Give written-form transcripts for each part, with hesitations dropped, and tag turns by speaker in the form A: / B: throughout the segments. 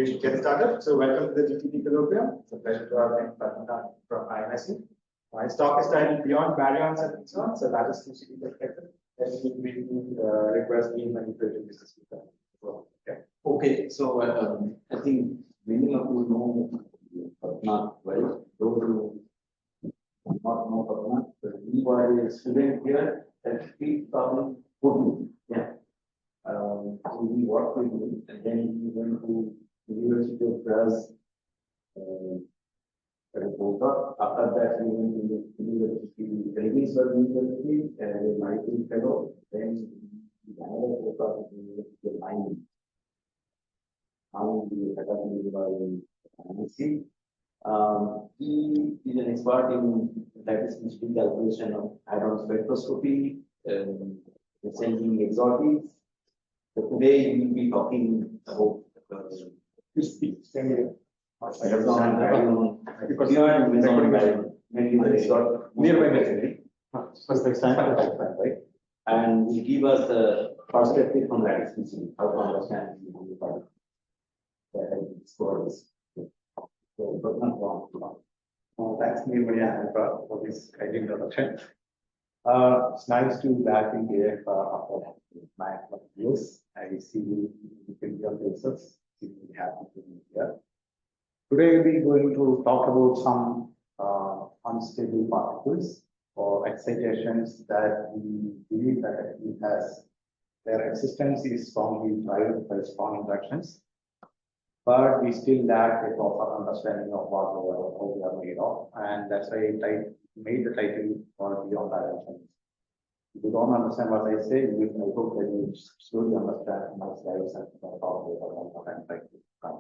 A: we get started. So welcome to the GTD colloquium. It's a pleasure to have you, Padmanath from IMSc. My talk is titled Beyond Baryons and Mesons, so that is QCD perspective. Then we request me manipulating this speaker.
B: Okay, so I think many of you know Padmanath well. Those who do not know Padmanath, we were a student here at 2014. Yeah. So we worked with him, and then he went to the University of Graz. After that, he went to the University as a Knighting Fellow. Then he had a postdoc in the University of Chennai. Now he had a IMSc. He is an expert in lattice calculation of hadron spectroscopy, sending exotics. So today we will be talking about right? And will give us the perspective from lattice how to understand the scores. So, but not wrong.
C: Thanks, Nirmaya and Prof, for this kind introduction. It's nice to be back in here after my years. I see you in your faces. Really happy to be here. Today we're going to talk about some unstable particles or excitations that we believe that it has their existence is strongly driven by strong interactions, but we still lack a proper understanding of what how we are made of, and that's why I made the title called Beyond Baryons. If you don't understand what I say, I hope that you slowly understand my slides and talk about what I'm trying to come.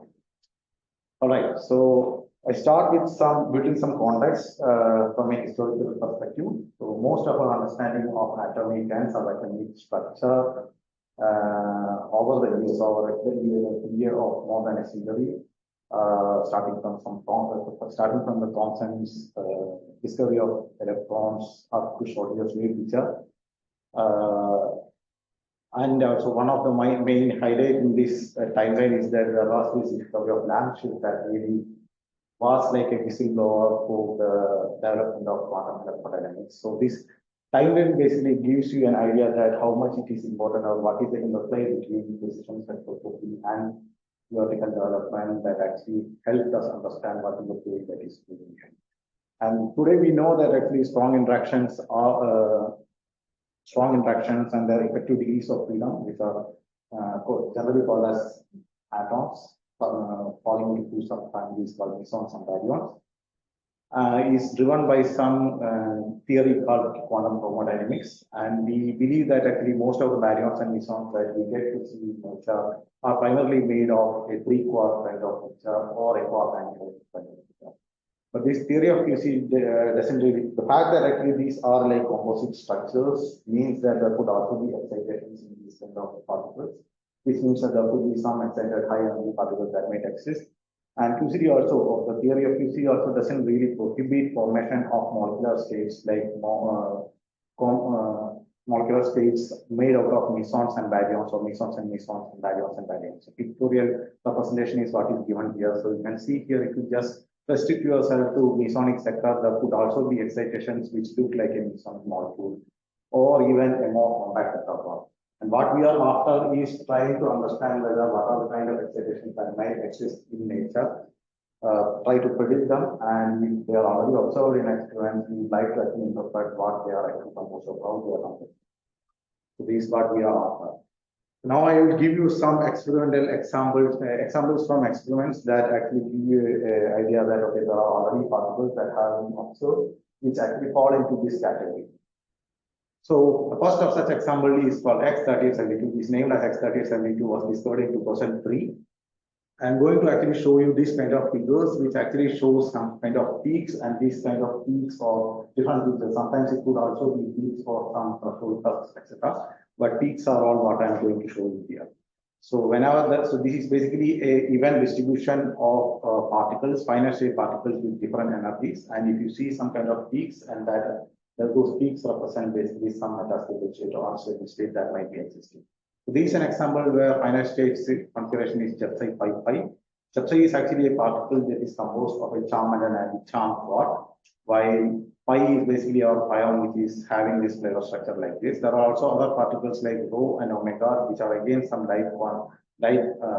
C: All right, so I start with building some context from a historical perspective. So most of our understanding of atomic and subatomic structure over the years, over a year of more than a century, starting from the Thomson's discovery of electrons up to short years later. And also one of the main highlight in this timeline is that there was this discovery of Lamb-Shift that really was like a whistleblower for the development of quantum electrodynamics. So this timeline basically gives you an idea that how much it is important or what is the interplay between decision spectroscopy and theoretical development that actually helped us understand what is the field that is doing. And today we know that actually strong interactions and their effective degrees of freedom, which are generally called as atoms, falling into subfamilies called mesons and baryons, is driven by some theory called quantum thermodynamics. And we believe that actually most of the baryons and mesons that we get to see in nature are primarily made of a three-quark kind of nature or a quark-antiquark kind of nature. But this theory of QC doesn't really, the fact that actually these are like composite structures means that there could also be excitations in these kind of particles, which means that there could be some excited high energy particles that might exist. And QCD also, the theory of QCD also doesn't really prohibit formation of molecular states like molecular states made out of mesons and baryons or mesons and mesons and baryons and baryons. So pictorial representation is what is given here. So you can see here, if you just restrict yourself to mesonic sector, there could also be excitations which look like a mesonic molecule or even a more compact tetraquark. And what we are after is trying to understand whether what are the kind of excitations that might exist in nature, try to predict them, and if they are already observed in experiments, we would like to actually interpret what they are actually composed of, how they are composed. So this is what we are after. Now I will give you some experimental examples from experiments that actually give you an idea that okay, there are already particles that have been observed which actually fall into this category. So the first of such example is called X3872. It's named as X3872, was discovered in 2003. I'm going to actually show you this kind of figures, which actually shows some kind of peaks, and these kind of peaks for different features. Sometimes it could also be peaks for some threshold curves, etc. But peaks are all what I'm going to show you here. So so this is basically a event distribution of particles, finite state particles with different energies. And if you see some kind of peaks, and that those peaks represent basically some metastable state or unstable state that might be existing. So this is an example where finite state configuration is just like 5 pi. Gypsum is actually a particle that is composed of a charm and an anti-charm quark, while pi is basically our pion, which is having this flavor structure like this. There are also other particles like rho and omega, which are again some light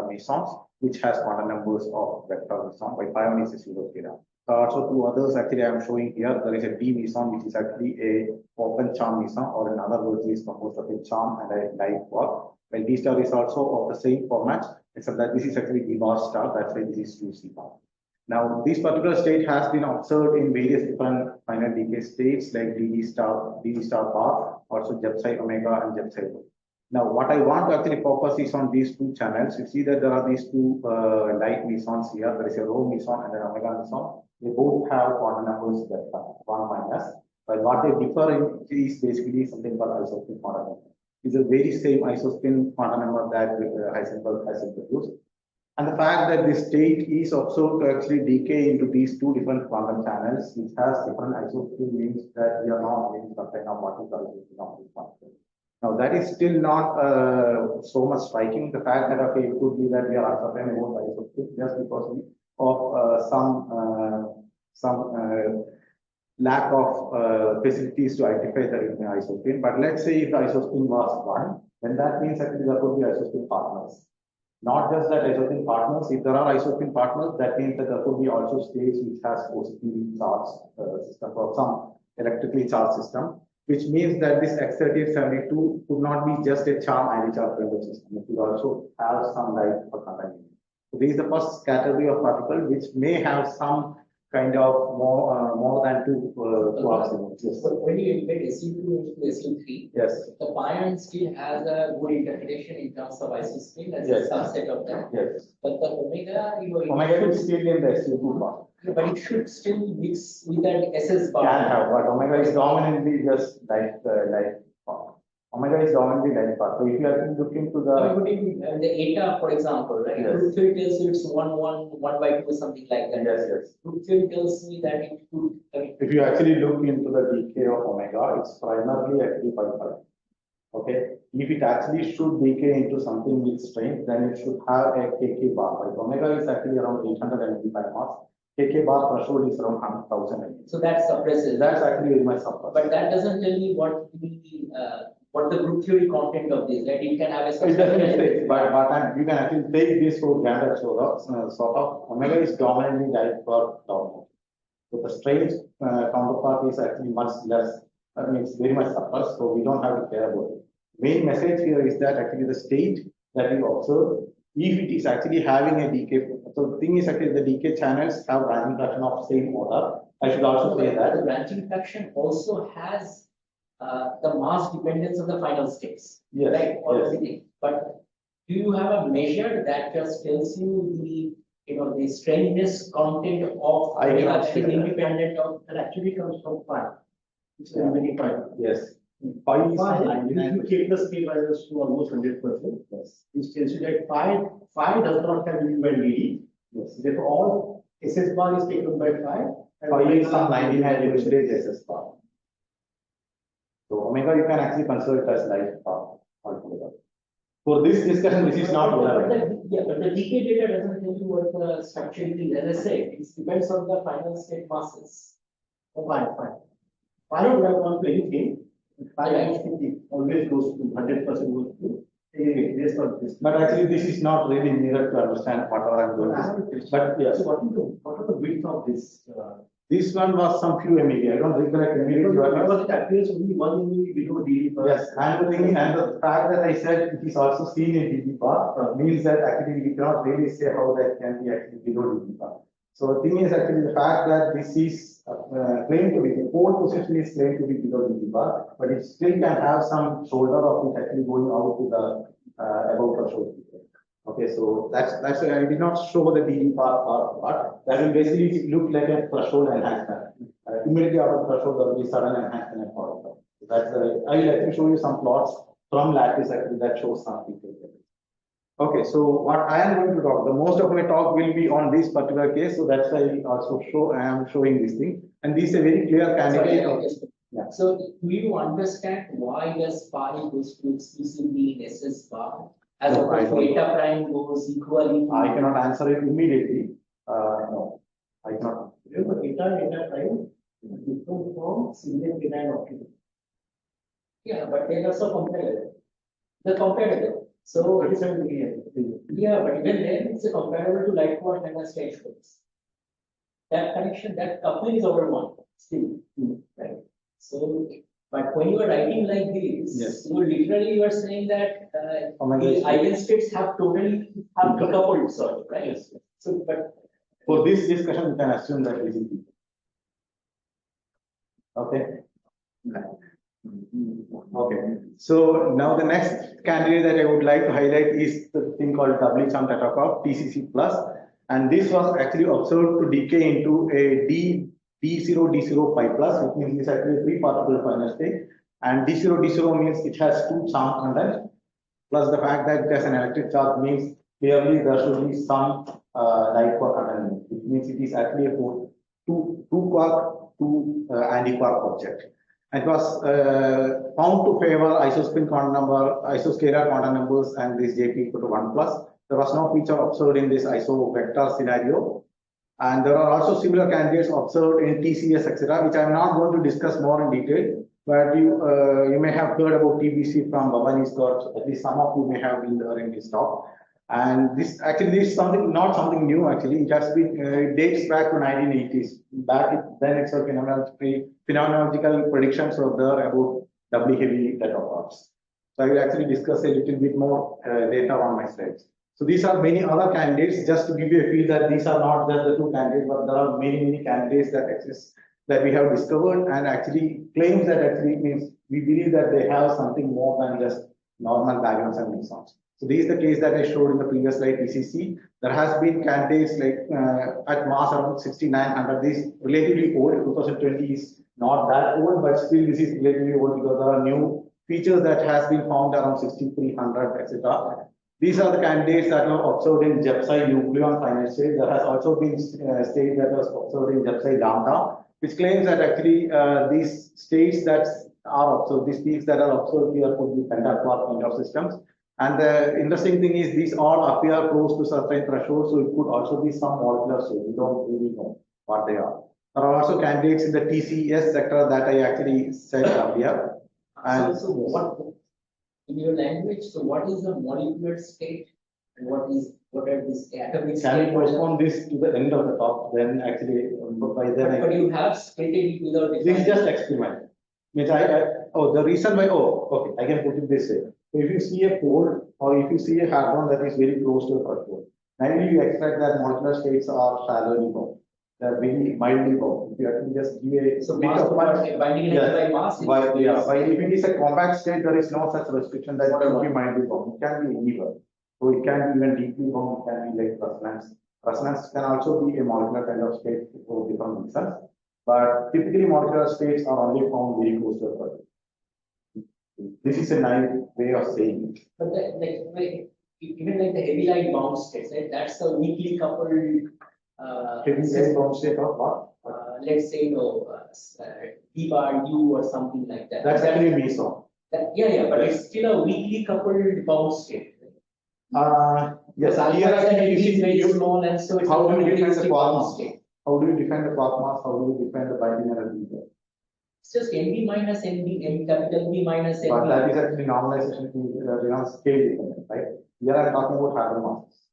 C: mesons, which has quantum numbers of vector meson, while pion is a pseudo theta. There are also two others actually I am showing here. There is a D meson, which is actually a open charm meson, or in other words, is composed of a charm and a light quark. While D star is also of the same format, except that this is actually D bar star, that's why this is 2C bar. Now, this particular state has been observed in various different final decay states like DD star bar, also Gypsum omega and Gypsum rho. Now, what I want to actually focus is on these two channels. You see that there are these two light mesons here. There is a rho meson and an omega meson. They both have quantum numbers that are 1 minus. But what they differ in is basically something called isospin quantum number. It's the very same isospin quantum number that Heisenberg has introduced. And the fact that this state is observed to actually decay into these two different quantum channels, which has different isospin, means that we are not having some kind of what is the isospin of this quantum. Now that is still not so much striking. The fact that okay, it could be that we are uncertain about the isospin just because of some lack of facilities to identify the isospin. But let's say if the isospin was 1, then that means actually there could be isospin partners. Not just that isospin partners, if there are isospin partners, that means that there could be also states which has positively charged system or some electrically charged system, which means that this X3872 could not be just a charm anti-charm system. It could also have some light or contamination. So this is the first category of particle which may have some kind of more than 2 quarks in it. Yes.
B: So when you embed SU2 into SU3,
C: Yes.
B: the baryon still has a good interpretation in terms of isospin as
C: Yes.
B: a subset of that.
C: Yes.
B: But the omega,
C: Omega is still in the SU2 part.
B: but it should still mix with that SS bar.
C: Can have, but omega is dominantly just like omega is dominantly light part. So if you actually look into
B: The eta, for example, right?
C: Yes.
B: Group theory tells you it's 1/2 or something like that.
C: yes.
B: Group theory tells me that it could.
C: If you actually look into the decay of omega, it's primarily actually 5. Okay. If it actually should decay into something with strength, then it should have a Kk bar. Right? Omega is actually around 885 marks. Kk bar threshold is around 100,000.
B: So that suppresses.
C: That's actually very much suppressed.
B: But that doesn't tell me what the group theory content of this, right? It can have a
C: It doesn't say, but you can actually take this for granted sort of omega is dominantly light for dominant. So the strange counterpart is actually much less, I mean, it's very much suppressed, so we don't have to care about it. Main message here is that actually the state that we observe, if it is actually having a decay, so the thing is actually the decay channels have branching fraction of same order. I should also say that
B: the branching fraction also has the mass dependence of the final states.
C: Yes,
B: right?
C: yes.
B: But do you have a measure that just tells you the strangeness content of
C: I cannot
B: that
C: say
B: is
C: that.
B: independent of
A: That actually comes from pi. It's
C: Yeah.
A: very pi.
C: yes. Pi is
A: Pi, if
C: 99%.
A: you take the scale values to almost 100%,
C: Yes.
A: this tells you that phi does not have U and DD.
C: Yes.
A: Therefore, all SS bar is taken by phi. And
C: Pi is some
A: omega
C: 99 percentage SS bar. So omega you can actually consider it as light bar altogether. For this discussion, this is not relevant.
B: But the decay data doesn't tell you what the structure is. As I said, it depends on the final state masses.
A: Fine. Pi would have gone to anything. Pi actually always goes to 100% goes to anyway, based on this.
C: But actually, this is not really needed to understand whatever I'm going to say. But yes,
A: So what are the width of this?
C: this one was some few MeV. I don't recollect immediately.
A: Because it appears only 1 MeV below DD bar.
C: Yes, and the thing, and the fact that I said it is also seen in DB bar means that actually we cannot really say how that can be actually below DB bar. So the thing is actually the fact that this is claimed to be, the pole position is claimed to be below DB bar, but it still can have some shoulder of it actually going out to the above threshold. Okay, so that's why I did not show the DB bar part. That will basically look like a threshold enhancement. Immediately after the threshold, there will be sudden enhancement and fall. That's I will actually show you some plots from lattice actually that shows some detail. Okay, so what I am going to talk, the most of my talk will be on this particular case, so that's why I am showing this thing, and this is a very clear candidate. Yeah.
B: So do you understand why does pi goes to exclusively in SS bar?
D: as
C: No,
D: opposed
C: I
D: to
C: don't
D: eta prime goes equally.
C: I cannot answer it immediately. No, I cannot.
D: Remember, eta prime is different from single eta and octet. Yeah, but they are also comparable. They're comparable. So it is yeah, but even then it's a comparable to light quark and a stage quarks. That connection, that coupling is over one still, right? So, but when you are writing like this,
C: Yes.
D: you are saying that
C: Omega
D: the
C: is-
D: eigenstates have totally decoupled, sort of, right?
C: Yes.
D: So, but
C: For this discussion, we can assume that this is. Okay. Okay. So now the next candidate that I would like to highlight is the thing called doubly charmed tetraquark TCC plus, and this was actually observed to decay into a D0 pi plus, which means it's actually a three-particle final state, and D0 means it has two charm content, plus the fact that it has an electric charge means clearly there should be some light quark content, which means it is actually a two quark, antiquark object. It was found to favor isoscalar quantum numbers and this JP equal to 1 plus. There was no feature observed in this iso vector scenario. And there are also similar candidates observed in TCS, etc., which I'm not going to discuss more in detail. But you may have heard about TBC from Bhavani's talk. At least some of you may have been there in his talk. And this is something, not something new actually. It has been, it dates back to 1980s. Then it's a phenomenological predictions were there about doubly heavy tetraquarks. So I will actually discuss a little bit more later on my slides. So these are many other candidates, just to give you a feel that these are not just the two candidates, but there are many candidates that exist that we have discovered, and actually claims that actually means we believe that they have something more than just normal baryons and mesons. So this is the case that I showed in the previous slide, PCC. There has been candidates like at mass around 6900. This is relatively old. 2020 is not that old, but still this is relatively old because there are new features that has been found around 6300, etc. These are the candidates that were observed in JEPSI nucleon final state. There has also been state that was observed in JEPSI lambda, which claims that actually these states that are observed, these peaks that are observed here could be pentaquark kind of systems. And the interesting thing is these all appear close to certain thresholds, so it could also be some molecular state. We don't really know what they are. There are also candidates in the TCS sector that I actually said earlier. And
D: so what in your language? So what is the molecular state, and what are these atomic
C: can we
D: state?
C: postpone this to the end of the talk? Then actually, by then,
D: But you have split it without
C: this is just experiment. Means the reason why, okay, I can put it this way. So if you see a pole or if you see a hadron that is very close to a pole, normally you expect that molecular states are shallowly bound. They are very mildly bound. If you actually just give a
D: So
C: bit
D: mass
C: of punch,
D: binding
C: yes.
D: by mass.
C: While if it is a compact state, there is no such restriction that it will be mildly bound. It can be anywhere. So it can be even deeply bound, it can be like resonance. Resonance can also be a molecular kind of state for different reasons. But typically molecular states are only found very close to a pole. This is a nice way of saying it.
D: But even like the heavy light bound states, right? That's a weakly coupled.
C: Heavy light bound state of what?
D: Let's say D bar U or something like that.
C: That's actually meson.
D: Yeah, but it's still a weakly coupled bound state.
C: Yes, here actually you see
D: very small, and so it's
C: how do you define the
D: bound
C: quark mass?
D: state.
C: How do you define the quark mass? How do you define the binding energy?
D: It's just NB minus NB, capital B minus NB.
C: But that is actually normalization to scale dependent, right? Here I'm talking about hadron masses.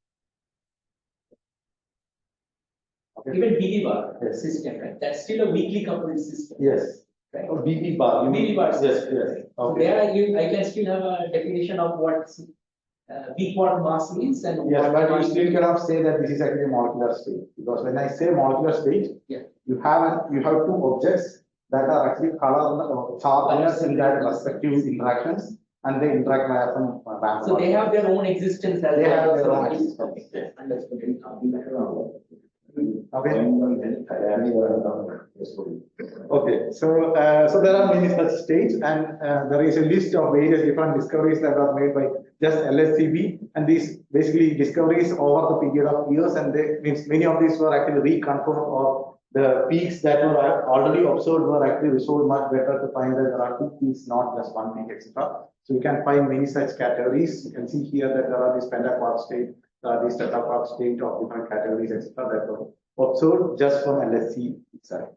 C: Okay.
D: Even BB bar
C: Yes.
D: system, right? That's still a weakly coupled system.
C: Yes.
D: Right.
C: Or BB bar.
D: BB bar.
C: Yes, yes.
D: So
C: Okay.
D: there I can still have a definition of what B quark mass means and
C: Yes,
D: what
C: but you still cannot say that this is actually a molecular state, because when I say molecular state,
D: Yeah.
C: you have two objects that are actually charged in that respective interactions, and they interact via some random.
D: So they have their own existence as
C: They
D: well.
C: have their own
D: Okay.
C: existence.
D: Yes, understood.
C: Okay. Okay. So there are many such states, and there is a list of various different discoveries that are made by just LSCB, and these basically discoveries over the period of years, and they means many of these were actually reconfirmed or the peaks that were already observed were actually resolved much better to find that there are two peaks, not just one peak, etc. So you can find many such categories. You can see here that there are these pentaquark state, these tetraquark state of different categories, etc. that were observed just from LSC itself.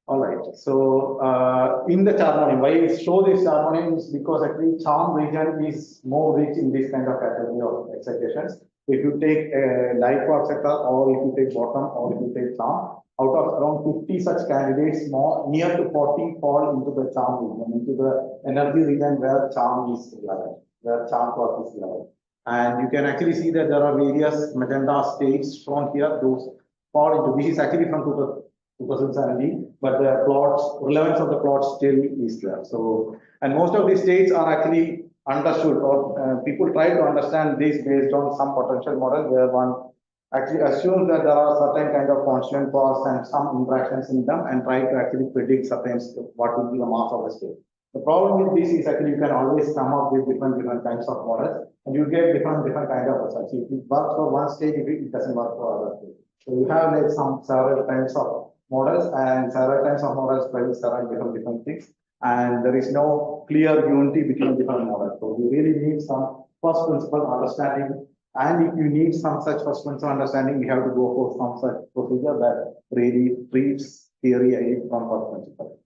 C: All right. So in the charm why I show this charm is because actually charm region is more rich in this kind of category of excitations. If you take a light quark sector, or if you take bottom, or if you take charm, out of around 50 such candidates, more near to 40 fall into the charm region, into the energy region where charm is relevant, where charm quark is relevant. And you can actually see that there are various magenta states shown here. Those fall into, this is actually from 2017, but the plots, relevance of the plots still is there. So, and most of these states are actually understood, or people try to understand this based on some potential model where one actually assumes that there are certain kind of constant force and some interactions in them and try to actually predict certain what will be the mass of the state. The problem with this is actually you can always come up with different kinds of models and you get different kind of results. If it works for one state, it doesn't work for other state. So you have like several kinds of models, and several kinds of models produce several different things, and there is no clear unity between different models. So you really need some first principle understanding, and if you need some such first principle understanding, we have to go for some such procedure that really treats theory from first principle.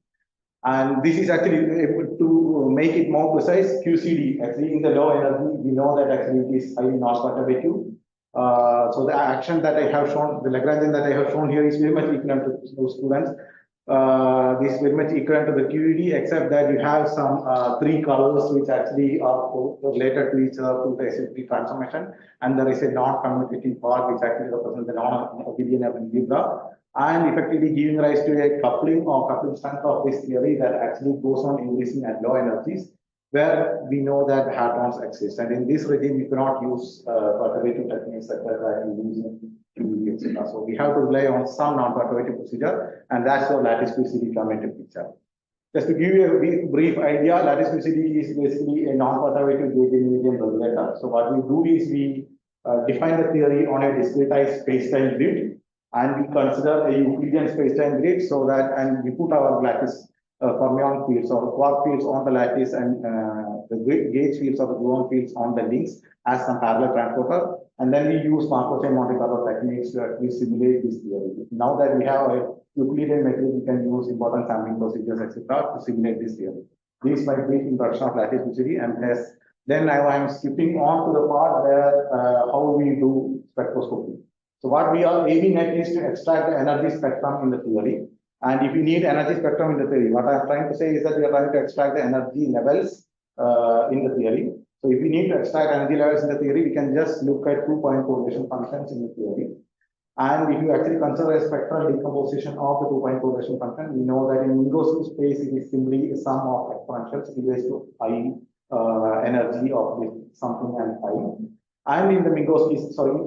C: And this is actually able to make it more precise. QCD, actually in the low energy, we know that actually it is highly non-perturbative. So the action that I have shown, the Lagrangian that I have shown here is very much equivalent to those students. This is very much equivalent to the QED, except that you have some three colors which actually are related to each other through the SL3 transformation, and there is a non-commutative part which actually represents the non-abelian algebra, and effectively giving rise to a coupling or coupling strength of this theory that actually goes on increasing at low energies, where we know that hadrons exist. And in this regime, you cannot use perturbative techniques such as using QED, etc. So we have to rely on some non-perturbative procedure, and that's where lattice QCD come into picture. Just to give you a brief idea, lattice QCD is basically a non-perturbative gauge-medium regulator. So what we do is we define the theory on a discretized space-time grid, and we consider a Euclidean space-time grid, so that, and we put our lattice fermion fields or quark fields on the lattice, and the gauge fields or the gluon fields on the links as some parallel transporter, and then we use Markov-Chain Monte Carlo techniques to actually simulate this theory. Now that we have a Euclidean method, we can use important sampling procedures, etc., to simulate this theory. This might be introduction of lattice QCD, and then now I'm skipping on to the part where how we do spectroscopy. So what we are aiming at is to extract the energy spectrum in the theory. And if you need energy spectrum in the theory, what I'm trying to say is that we are trying to extract the energy levels in the theory. So if we need to extract energy levels in the theory, we can just look at 2-point correlation functions in the theory. And if you actually consider a spectral decomposition of the 2-point correlation function, we know that in Minkowski space, it is simply a sum of exponentials e raised to I energy of something and I. And in the Minkowski,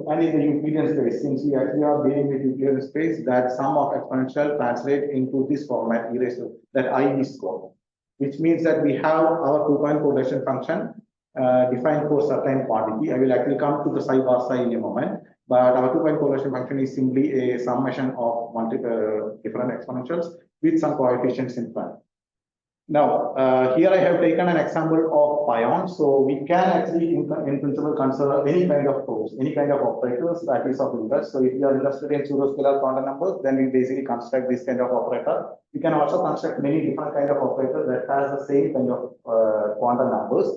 C: and in the Euclidean space, since we actually are dealing with Euclidean space, that sum of exponential translate into this format, e raised to that I is squared, which means that we have our 2-point correlation function defined for certain quantity. I will actually come to the psi bar psi in a moment, but our 2-point correlation function is simply a summation of different exponentials with some coefficients in front. Now, here I have taken an example of baryons. So we can actually, in principle, consider any kind of probes, any kind of operators that is of interest. So if you are interested in pseudoscalar quantum numbers, then we basically construct this kind of operator. We can also construct many different kind of operators that has the same kind of quantum numbers.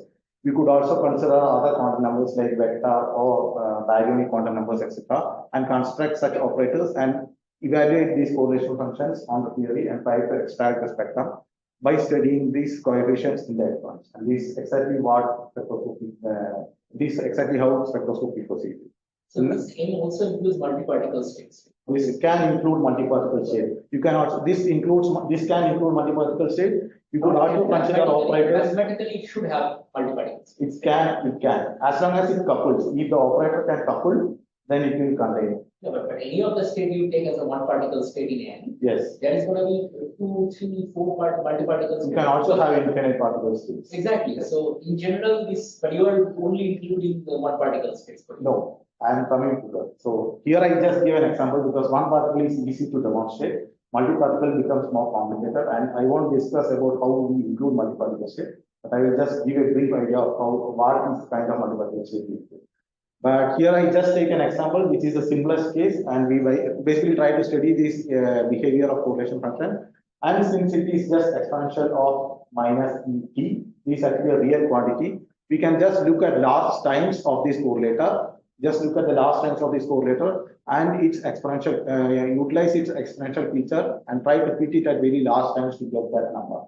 C: We could also consider other quantum numbers like vector or baryonic quantum numbers, etc., and construct such operators and evaluate these correlation functions on the theory and try to extract the spectrum by studying these coefficients in the electrons. And this is exactly what spectroscopy, this is exactly how spectroscopy proceeds.
D: So this can also include multi-particle states.
C: This can include multi-particle state. You can also, this can include multi-particle state. You could also consider operators.
D: Mathematically, it should have multi-particle states.
C: It can, as long as it couples. If the operator can couple, then it will contain.
D: No, but any of the state you take as a one-particle state in N,
C: yes,
D: there is going to be 2, 3, 4 multi-particle states.
C: You can also have infinite particle states.
D: Exactly. So in general, this, but you are only including the one-particle states.
C: No, I am coming to that. So here I just give an example because one particle is easy to demonstrate. multi-particle becomes more complicated, and I won't discuss about how we include multi-particle state, but I will just give a brief idea of what is kind of multi-particle state we include. But here I just take an example, which is the simplest case, and we basically try to study this behavior of correlation function. And since it is just exponential of minus et, this is actually a real quantity, we can just look at large times of this correlator. Just look at the large times of this correlator and its exponential, utilize its exponential feature and try to fit it at very large times to get that number.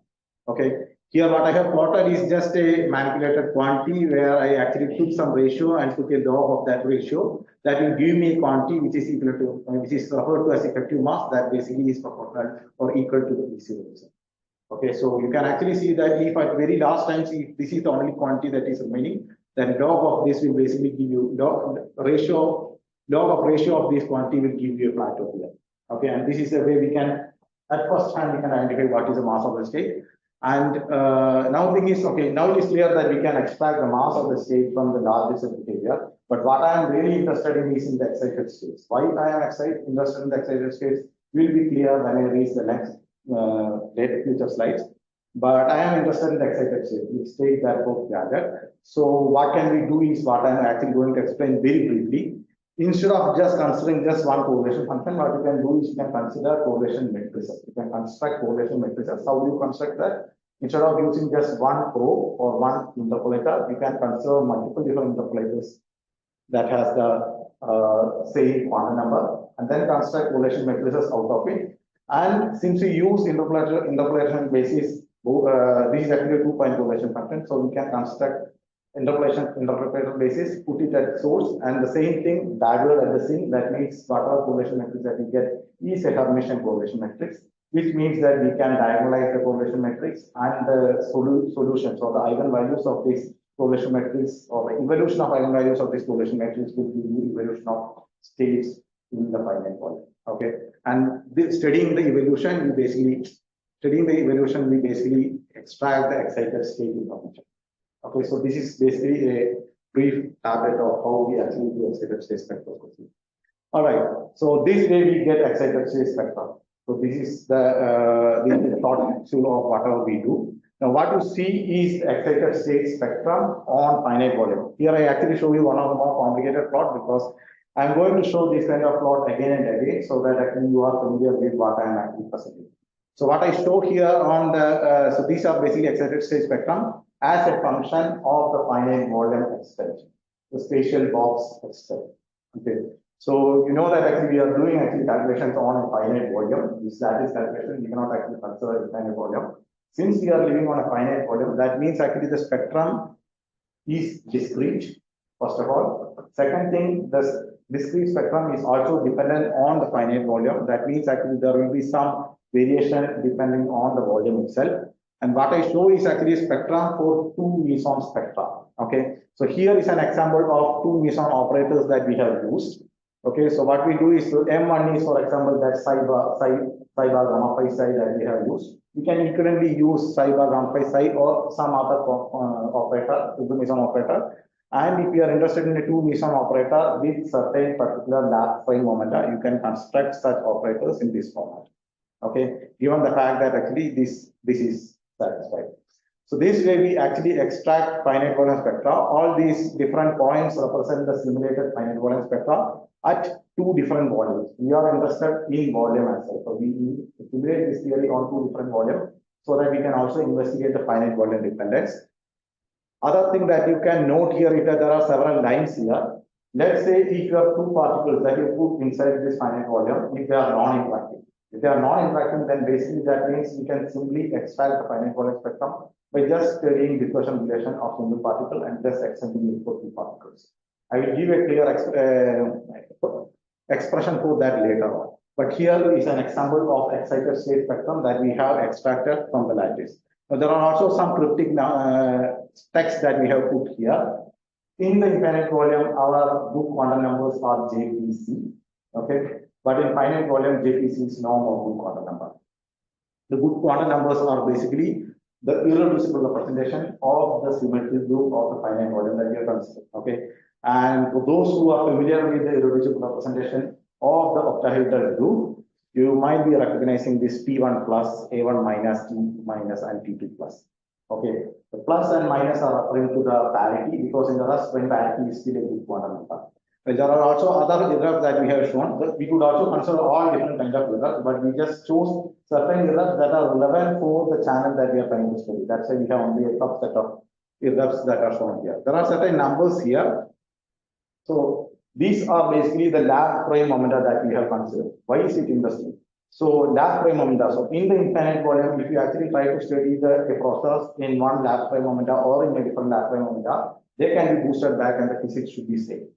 C: Okay. Here what I have plotted is just a manipulated quantity where I actually took some ratio and took a log of that ratio. That will give me a quantity which is equal to, which is referred to as effective mass, that basically is proportional or equal to the DC result. Okay, so you can actually see that if at very last times, if this is the only quantity that is remaining, then log of this will basically give you log of ratio of this quantity will give you a plateau here. Okay, and this is the way we can, at first hand, we can identify what is the mass of the state. And now the thing is, okay, now it is clear that we can extract the mass of the state from the largest behavior. But what I am really interested in is in the excited states. Why I am interested in the excited states will be clear when I reach the next later future slides. But I am interested in the excited state, which state that both gathered. So what can we do is what I am actually going to explain very briefly. Instead of just considering just one correlation function, what you can do is you can consider correlation matrices. You can construct correlation matrices. How do you construct that? Instead of using just one probe or one interpolator, you can consider multiple different interpolators that has the same quantum number, and then construct correlation matrices out of it. And since we use interpolation basis, this is actually a two-point correlation function, so we can construct interpolator basis, put it at source, and the same thing dagger at the sink. That means whatever correlation matrix that we get is a Hermitian correlation matrix, which means that we can diagonalize the correlation matrix and the solutions or the eigenvalues of this correlation matrix or the evolution of eigenvalues of this correlation matrix will give you evolution of states in the finite volume. Okay, and studying the evolution, we basically extract the excited state information. Okay, so this is basically a brief tablet of how we actually do excited state spectroscopy. All right, so this way we get excited state spectra. So this is the thought capsule of whatever we do. Now what you see is the excited state spectrum on finite volume. Here I actually show you one of the more complicated plot because I'm going to show this kind of plot again and again so that actually you are familiar with what I am actually presenting. So what I show here on the, so these are basically excited state spectrum as a function of the finite volume extension, the spatial box extension. Okay, so you know that actually we are doing actually calculations on a finite volume. This lattice calculation, we cannot actually consider a finite volume. Since we are living on a finite volume, that means actually the spectrum is discrete, first of all. Second thing, the discrete spectrum is also dependent on the finite volume. That means actually there will be some variation depending on the volume itself. And what I show is actually a spectrum for two meson spectra. Okay, so here is an example of two meson operators that we have used. Okay, so what we do is, so M1 is, for example, that psi bar gamma phi psi that we have used. We can equivalently use psi bar gamma phi psi or some other operator, two meson operator. And if you are interested in a two meson operator with certain particular lap phi momenta, you can construct such operators in this format. Okay, given the fact that actually this is satisfied. So this way we actually extract finite volume spectra. All these different points represent the simulated finite volume spectra at two different volumes. We are interested in volume as well. So we simulate this theory on two different volumes so that we can also investigate the finite volume dependence. Other thing that you can note here is that there are several lines here. Let's say if you have two particles that you put inside this finite volume, if they are non-interacting. If they are non-interacting, then basically that means we can simply extract the finite volume spectrum by just studying dispersion relation of single particle and just extending it for two particles. I will give a clear expression for that later on. But here is an example of excited state spectrum that we have extracted from the lattice. Now, there are also some cryptic text that we have put here. In the infinite volume, our good quantum numbers are JPC. Okay. But in finite volume, JPC is no more good quantum number. The good quantum numbers are basically the irreducible representation of the symmetric group of the finite volume that we are considering. Okay, and for those who are familiar with the irreducible representation of the octahedral group, you might be recognizing this P1 plus, A1 minus, T minus, and T2 plus. Okay, the plus and minus are referring to the parity because in the rest when parity is still a good quantum number. Well, there are also other errors that we have shown. But we could also consider all different kinds of errors, but we just chose certain errors that are relevant for the channel that we are trying to study. That's why we have only a subset of errors that are shown here. There are certain numbers here. So these are basically the lab frame momenta that we have considered. Why is it interesting? So lab frame momenta. So in the infinite volume, if you actually try to study a process in one lab frame momenta or in a different lab frame momenta, they can be boosted back and the physics should be same.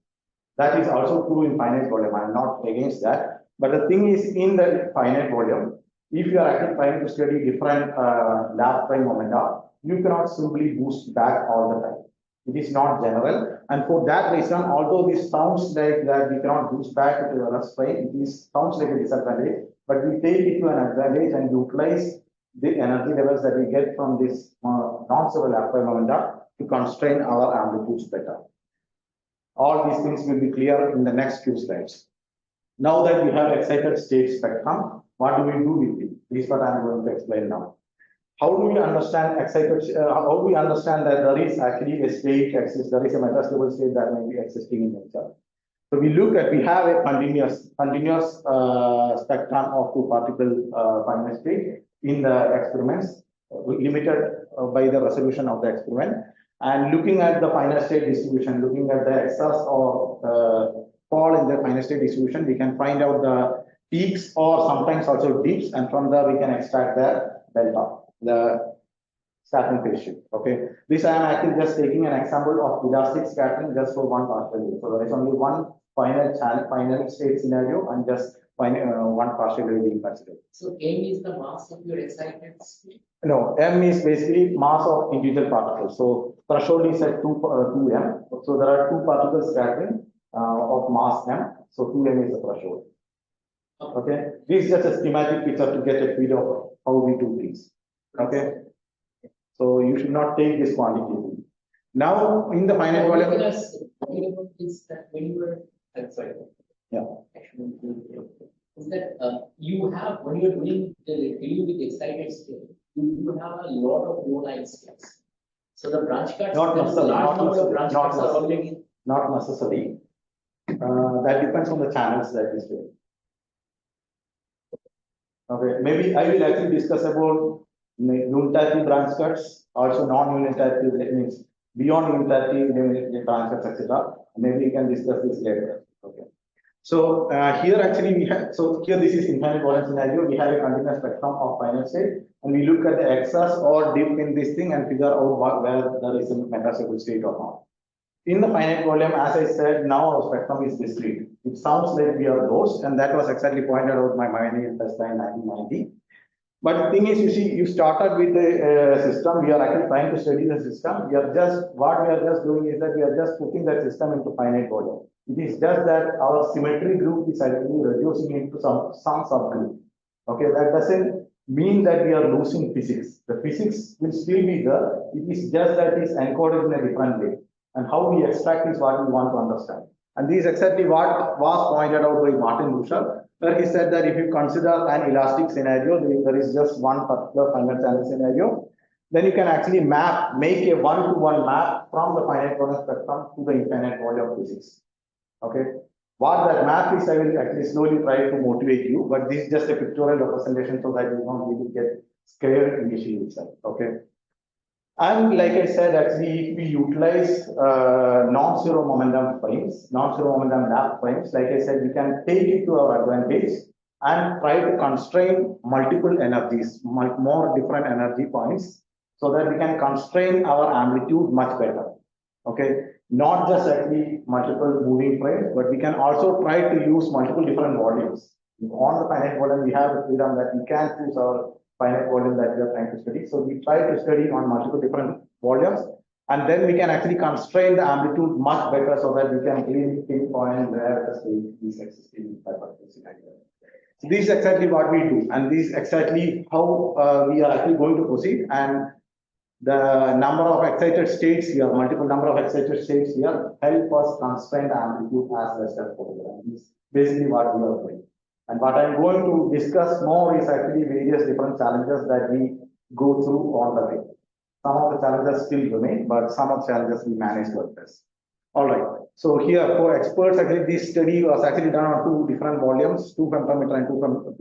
C: That is also true in finite volume. I'm not against that. But the thing is, in the finite volume, if you are actually trying to study different lab frame momenta, you cannot simply boost back all the time. It is not general. And for that reason, although this sounds like that we cannot boost back to the rest frame, it sounds like a disadvantage, but we take it to an advantage and utilize the energy levels that we get from this non-zero lab frame momenta to constrain our amplitudes better. All these things will be clear in the next few slides. Now that we have excited state spectrum, what do we do with it? This is what I'm going to explain now. How do we understand excited? How do we understand that there is actually a state exists? There is a metastable state that may be existing in nature. So we have a continuous spectrum of two-particle finite state in the experiments, limited by the resolution of the experiment. And looking at the finite state distribution, looking at the excess or fall in the finite state distribution, we can find out the peaks or sometimes also dips, and from there we can extract the delta, the scattering phase shift. Okay, this I am actually just taking an example of elastic scattering just for one particle. So there is only one finite state scenario and just one partial being considered.
D: So M is the mass of your excited state?
C: No, M is basically mass of individual particles. So threshold is at 2m. So there are two particles scattering of mass m. So 2m is the threshold. Okay, this is just a schematic picture to get a feel of how we do things. Okay, so you should not take this quantity. Now in the finite volume.
D: Talking about this that when you were
C: Yeah.
D: Is that you have when you're dealing with excited state, you have a lot of low line states. So the branch cuts,
C: Not necessarily.
D: Not
C: necessarily. That depends on the channels that is doing. Okay, maybe I will actually discuss about unitary branch cuts, also non-unitary, that means beyond unitary branch cuts, etc. Maybe we can discuss this later. Okay. So here actually we have, so here this is infinite volume scenario. We have a continuous spectrum of finite state, and we look at the excess or dip in this thing and figure out where there is a metastable state or not. In the finite volume, as I said, now our spectrum is discrete. It sounds like we are lost, and that was exactly pointed out by Mayani test in 1990. But the thing is, you see, you started with a system. We are actually trying to study the system. What we are just doing is that we are just putting that system into finite volume. It is just that our symmetry group is actually reducing into some subgroup. Okay, that doesn't mean that we are losing physics. The physics will still be there. It is just that it is encoded in a different way. And how we extract is what we want to understand. And this is exactly what was pointed out by Martin Russell, where he said that if you consider an elastic scenario, there is just one particular finite channel scenario, then you can actually make a one-to-one map from the finite volume spectrum to the infinite volume physics. Okay, what that map is, I will actually slowly try to motivate you, but this is just a pictorial representation so that you don't really get scared initially itself. Okay. And like I said, actually, if we utilize non-zero momentum frames, non-zero momentum lab frames, like I said, we can take it to our advantage and try to constrain multiple energies, more different energy points, so that we can constrain our amplitude much better. Okay, not just actually multiple moving frames, but we can also try to use multiple different volumes. On the finite volume, we have the freedom that we can choose our finite volume that we are trying to study. So we try to study on multiple different volumes, and then we can actually constrain the amplitude much better so that we can clearly pinpoint where the state is existing in that particular scenario. So this is exactly what we do, and this is exactly how we are actually going to proceed. And the number of excited states here, multiple number of excited states here, help us constrain the amplitude as best as possible. And this is basically what we are doing. And what I'm going to discuss more is actually various different challenges that we go through on the way. Some of the challenges still remain, but some of the challenges we manage to address. All right. So here for experts, actually this study was actually done on 2 different volumes, 2 femtometer and 2.7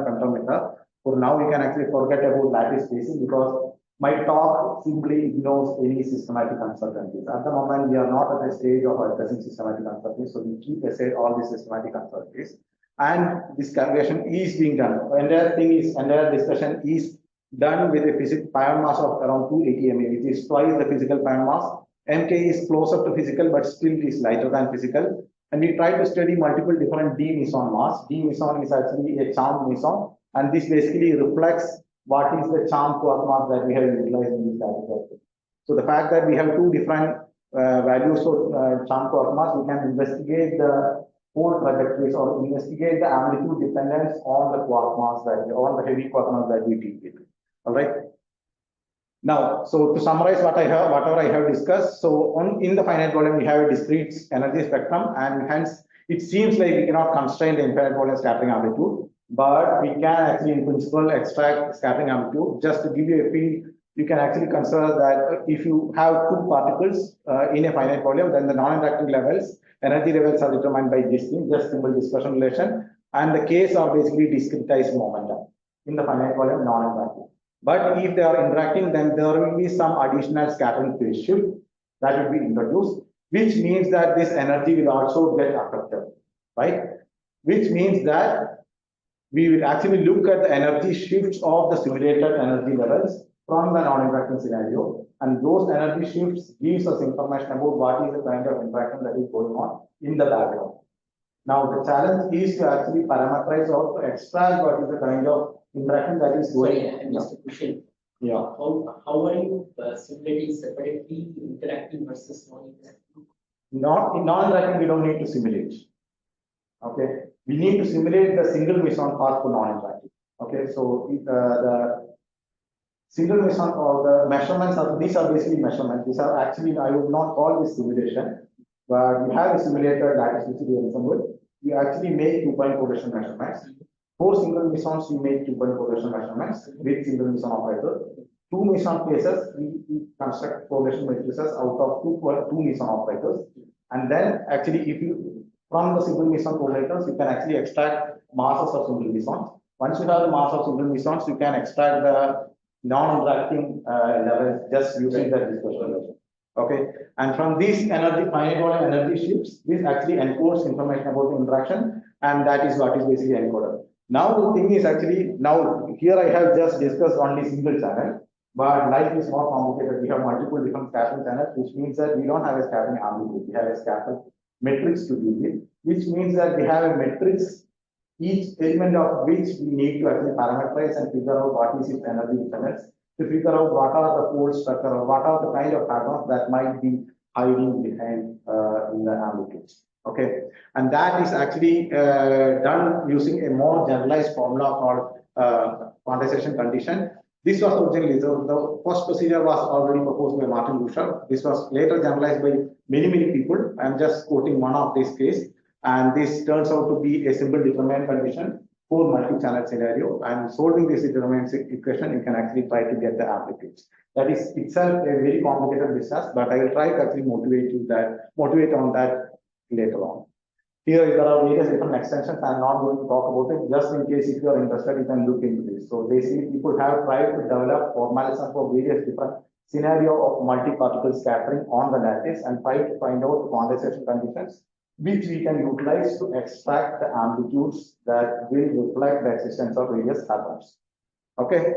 C: femtometer. For now, we can actually forget about lattice spacing because my talk simply ignores any systematic uncertainties. At the moment, we are not at the stage of addressing systematic uncertainties, so we keep aside all the systematic uncertainties. And this calculation is being done. Entire discussion is done with a physical pion mass of around 280 MeV, which is twice the physical pion mass. MK is closer to physical, but still is lighter than physical. And we try to study multiple different D meson mass. D meson is actually a charmed meson, and this basically reflects what is the charmed quark mass that we have utilized in this calculation. So the fact that we have 2 different values for charmed quark mass, we can investigate the whole trajectories or investigate the amplitude dependence on the quark mass on the heavy quark mass that we deal with. All right. Now, so to summarize whatever I have discussed, so in the finite volume, we have a discrete energy spectrum, and hence it seems like we cannot constrain the infinite volume scattering amplitude, but we can actually in principle extract scattering amplitude. Just to give you a feel, you can actually consider that if you have 2 particles in a finite volume, then the non-interacting levels, energy levels are determined by this thing, just simple dispersion relation, and the case are basically discretized momentum in the finite volume non-interacting. But if they are interacting, then there will be some additional scattering phase shift that will be introduced, which means that this energy will also get affected, right? Which means that we will actually look at the energy shifts of the simulated energy levels from the non-interacting scenario, and those energy shifts gives us information about what is the kind of interaction that is going on in the background. Now, the challenge is to actually parameterize or to extract what is the kind of interaction that is going on.
D: Sorry, I missed a question.
C: Yeah.
D: How are you simulating separately interacting versus non-interacting?
C: Not in non-interacting, we don't need to simulate. Okay, we need to simulate the single meson path for non-interacting. Okay, so the single meson or the measurements are these are basically measurements. These are actually, I would not call this simulation, but we have a simulated lattice QCD ensemble. We actually make 2-point correlation measurements. 4 single mesons, we make 2-point correlation measurements with single meson operator. 2 meson cases, we construct correlation matrices out of 2 meson operators. And then actually, if you from the single meson correlators, you can actually extract masses of single mesons. Once you have the mass of single mesons, you can extract the non-interacting levels just using the dispersion relation. Okay, and from these finite volume energy shifts, this actually encodes information about the interaction, and that is what is basically encoded. Now the thing is actually, now here I have just discussed only single channel, but life is more complicated. We have multiple different scattering channels, which means that we don't have a scattering amplitude. We have a scattering matrix to deal with, which means that we have a matrix, each element of which we need to actually parameterize and figure out what is its energy dependence, to figure out what are the pole structure or what are the kind of patterns that might be hiding behind in the amplitudes. Okay, and that is actually done using a more generalized formula called quantization condition. This was originally, the first procedure was already proposed by Martin Buscher. This was later generalized by many people. I'm just quoting one of this case, and this turns out to be a simple determinant condition for multi-channel scenario. And solving this determinant equation, you can actually try to get the amplitudes. That is itself a very complicated business, but I will try to actually motivate on that later on. Here there are various different extensions. I'm not going to talk about it. Just in case if you are interested, you can look into this. So basically, people have tried to develop formalism for various different scenario of multi-particle scattering on the lattice and try to find out quantization conditions which we can utilize to extract the amplitudes that will reflect the existence of various atoms. Okay.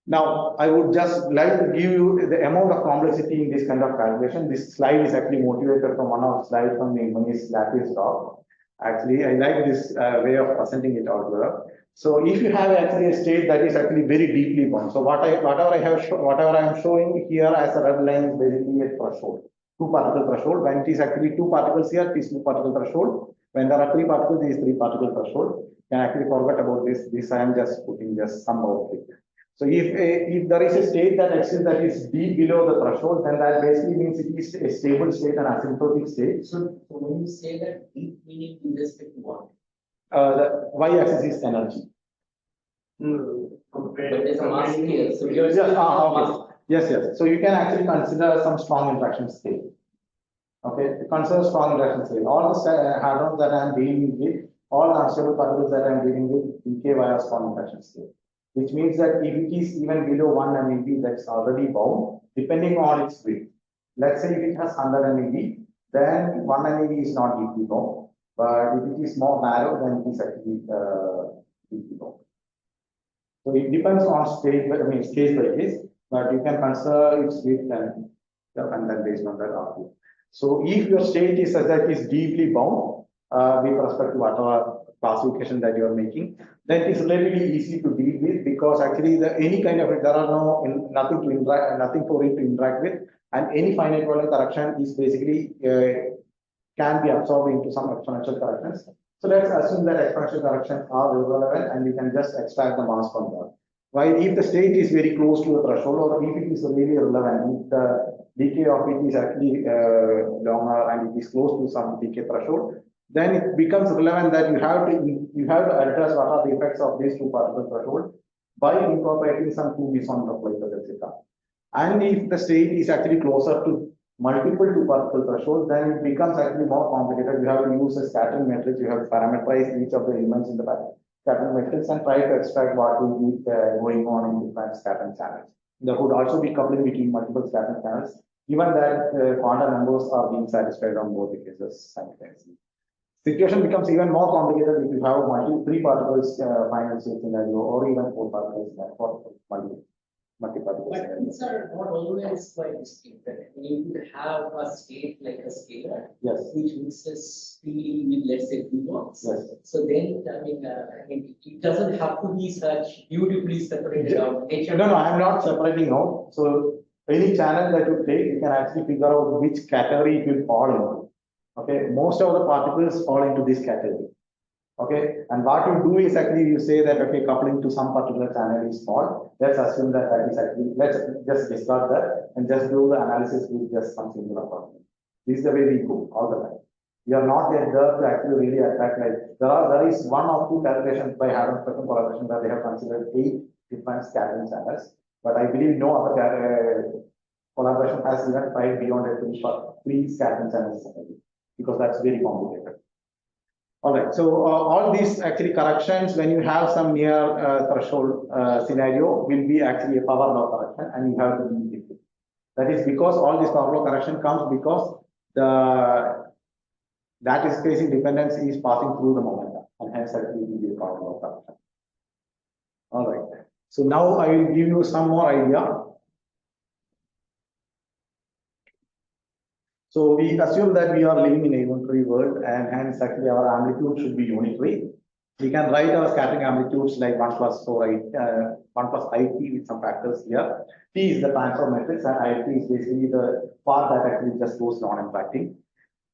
C: Now, I would just like to give you the amount of complexity in this kind of calculation. This slide is actually motivated from one of the slides from the Mace lattice talk. Actually, I like this way of presenting it out there. So, if you have actually a state that is actually very deeply bound, so whatever I am showing here as a red line is basically a threshold, 2-particle threshold. When it is actually 2 particles here, it is 2-particle threshold. When there are 3 particles, it is 3-particle threshold. You can actually forget about this. This I am just putting just some of it. So if there is a state that exists that is deep below the threshold, then that basically means it is a stable state and asymptotic state.
D: So when you say that deep meaning in respect to what?
C: The y-axis is energy.
D: But there's a mass here, so you're
C: Okay. Yes. So you can actually consider some strong interaction state. Okay, consider strong interaction state. All the hadrons that I am dealing with, all the unstable particles that I am dealing with, decay via strong interaction state. Which means that if it is even below 1 MeV, that's already bound, depending on its width. Let's say if it has 100 MeV, then 1 MeV is not deeply bound. But if it is more narrow, then it is actually deeply bound. So it depends on stage, case by case, but you can consider its width and then based on that argue. So if your state is such that it is deeply bound with respect to whatever classification that you are making, then it is relatively easy to deal with because actually any kind of there are nothing for it to interact with, and any finite volume correction is basically can be absorbed into some exponential corrections. So let's assume that exponential corrections are irrelevant and we can just extract the mass from that. While if the state is very close to a threshold, or if it is really relevant, if the decay of it is actually longer and it is close to some decay threshold, then it becomes relevant that you have to address what are the effects of these two particle threshold by incorporating some two meson reflectors, etc. And if the state is actually closer to multiple two particle thresholds, then it becomes actually more complicated. You have to use a scattering matrix. You have to parameterize each of the elements in the scattering matrix and try to extract what will be going on in different scattering channels. There could also be coupling between multiple scattering channels, given that quantum numbers are being satisfied on both the cases simultaneously. Situation becomes even more complicated if you have three particles final state scenario, or even four particles for multi-particle
D: But
C: scenario.
D: these are not always quite distinct. You could have a state like a scalar,
C: Yes.
D: which mixes freely with, let's say, quarks.
C: Yes.
D: So then, it doesn't have to be such beautifully separated out.
C: No, I'm not separating out. So any channel that you take, you can actually figure out which category it will fall into. Okay, most of the particles fall into this category. Okay, and what you do is actually you say that okay, coupling to some particular channel is small. Let's assume that that is actually, let's just discard that and just do the analysis with just some singular particle. This is the way we go all the time. We are not yet there to actually really attack, like there is one or two calculations by hadron spectrum collaboration that they have considered 8 different scattering channels, but I believe no other collaboration has even tried beyond a three scattering channels because that's very complicated. All right, so all these actually corrections, when you have some near threshold scenario, will be actually a power law correction, and you have to deal with it. That is because all this power law correction comes because the lattice spacing dependence is passing through the momentum, and hence actually will be a power law correction. All right, so now I will give you some more idea. So we assume that we are living in a unitary world, and hence actually our amplitude should be unitary. We can write our scattering amplitudes like 1 plus IT with some factors here. T is the transfer matrix, and IT is basically the part that actually just goes non-impacting.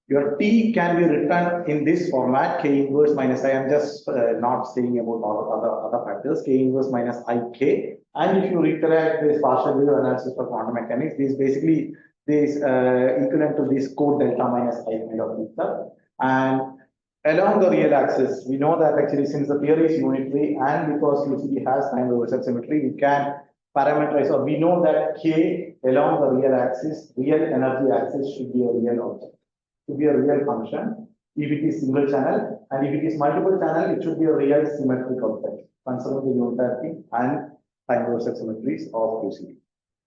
C: Your T can be written in this format, K inverse minus I. I'm just not saying about all other factors, K inverse minus IK. And if you recollect this partial derivative analysis for quantum mechanics, this basically is equivalent to this code delta minus I kind of picture. And along the real axis, we know that actually since the theory is unitary and because QCD has time reversal symmetry, we can parameterize, or we know that K along the real axis, real energy axis should be a real object, should be a real function. If it is single channel, and if it is multiple channel, it should be a real symmetric object, considering the unitarity and time reversal symmetries of QCD.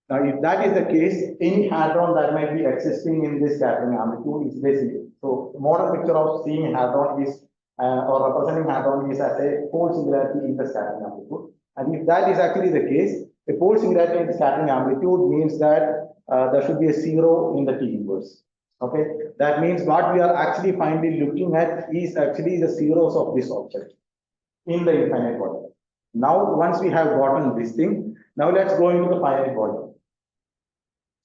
C: Now, if that is the case, any hadron that might be existing in this scattering amplitude is basically, so model picture of seeing hadron is, or representing hadron is as a pole singularity in the scattering amplitude. And if that is actually the case, a pole singularity in the scattering amplitude means that there should be a zero in the T inverse. Okay, that means what we are actually finally looking at is actually the zeros of this object in the infinite volume. Now, once we have gotten this thing, now let's go into the finite volume.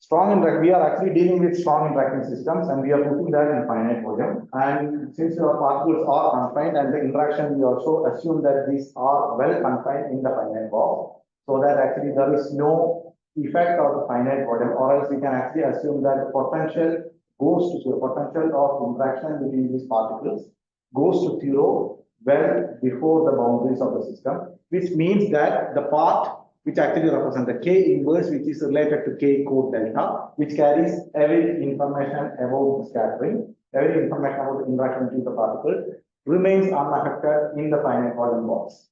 C: We are actually dealing with strong interacting systems, and we are putting that in finite volume. And since your particles are confined, and the interaction, we also assume that these are well confined in the finite box, so that actually there is no effect of the finite volume, or else we can actually assume that the potential goes to the potential of interaction between these particles goes to zero well before the boundaries of the system, which means that the part which actually represents the K inverse, which is related to K code delta, which carries every information about the scattering, every information about the interaction between the particle, remains unaffected in the finite volume box.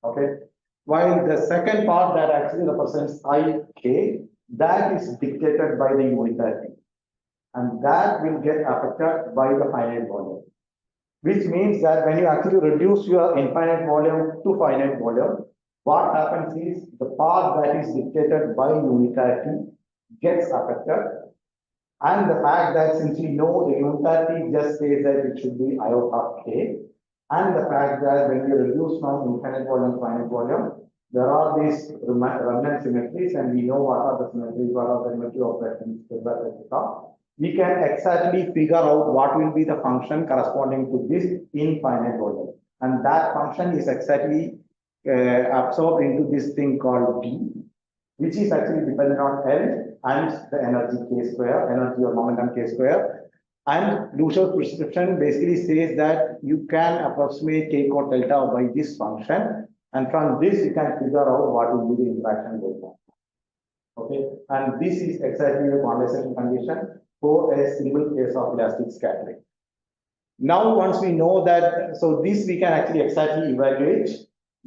C: Okay. While the second part that actually represents IK, that is dictated by the unitarity, and that will get affected by the finite volume. Which means that when you actually reduce your infinite volume to finite volume, what happens is the part that is dictated by unitarity gets affected. And the fact that since we know the unitarity just says that it should be iota k, and the fact that when you reduce from infinite volume to finite volume, there are these remnant symmetries, and we know what are the symmetries, what are the symmetry operations, etc. We can exactly figure out what will be the function corresponding to this infinite volume. And that function is exactly absorbed into this thing called B, which is actually dependent on L and the energy k square, energy or momentum k square. And Lucher's prescription basically says that you can approximate k code delta by this function, and from this you can figure out what will be the interaction going on. Okay, and this is exactly the quantization condition for a single case of elastic scattering. Now, once we know that, so this we can actually exactly evaluate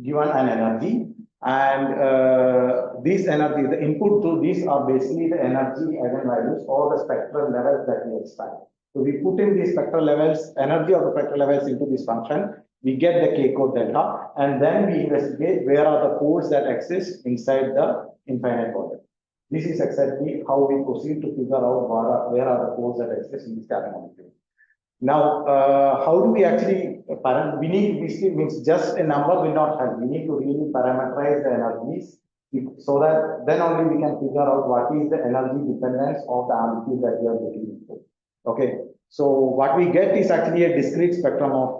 C: given an energy, and this energy, the input to this are basically the energy eigenvalues or the spectral levels that we expect. So we put in these spectral levels, energy of the spectral levels into this function, we get the k code delta, and then we investigate where are the poles that exist inside the infinite volume. This is exactly how we proceed to figure out where are the poles that exist in this scattering molecule. Now, how do we actually, we need, basically means just a number will not help. We need to really parameterize the energies so that then only we can figure out what is the energy dependence of the amplitude that we are looking into. Okay, so what we get is actually a discrete spectrum of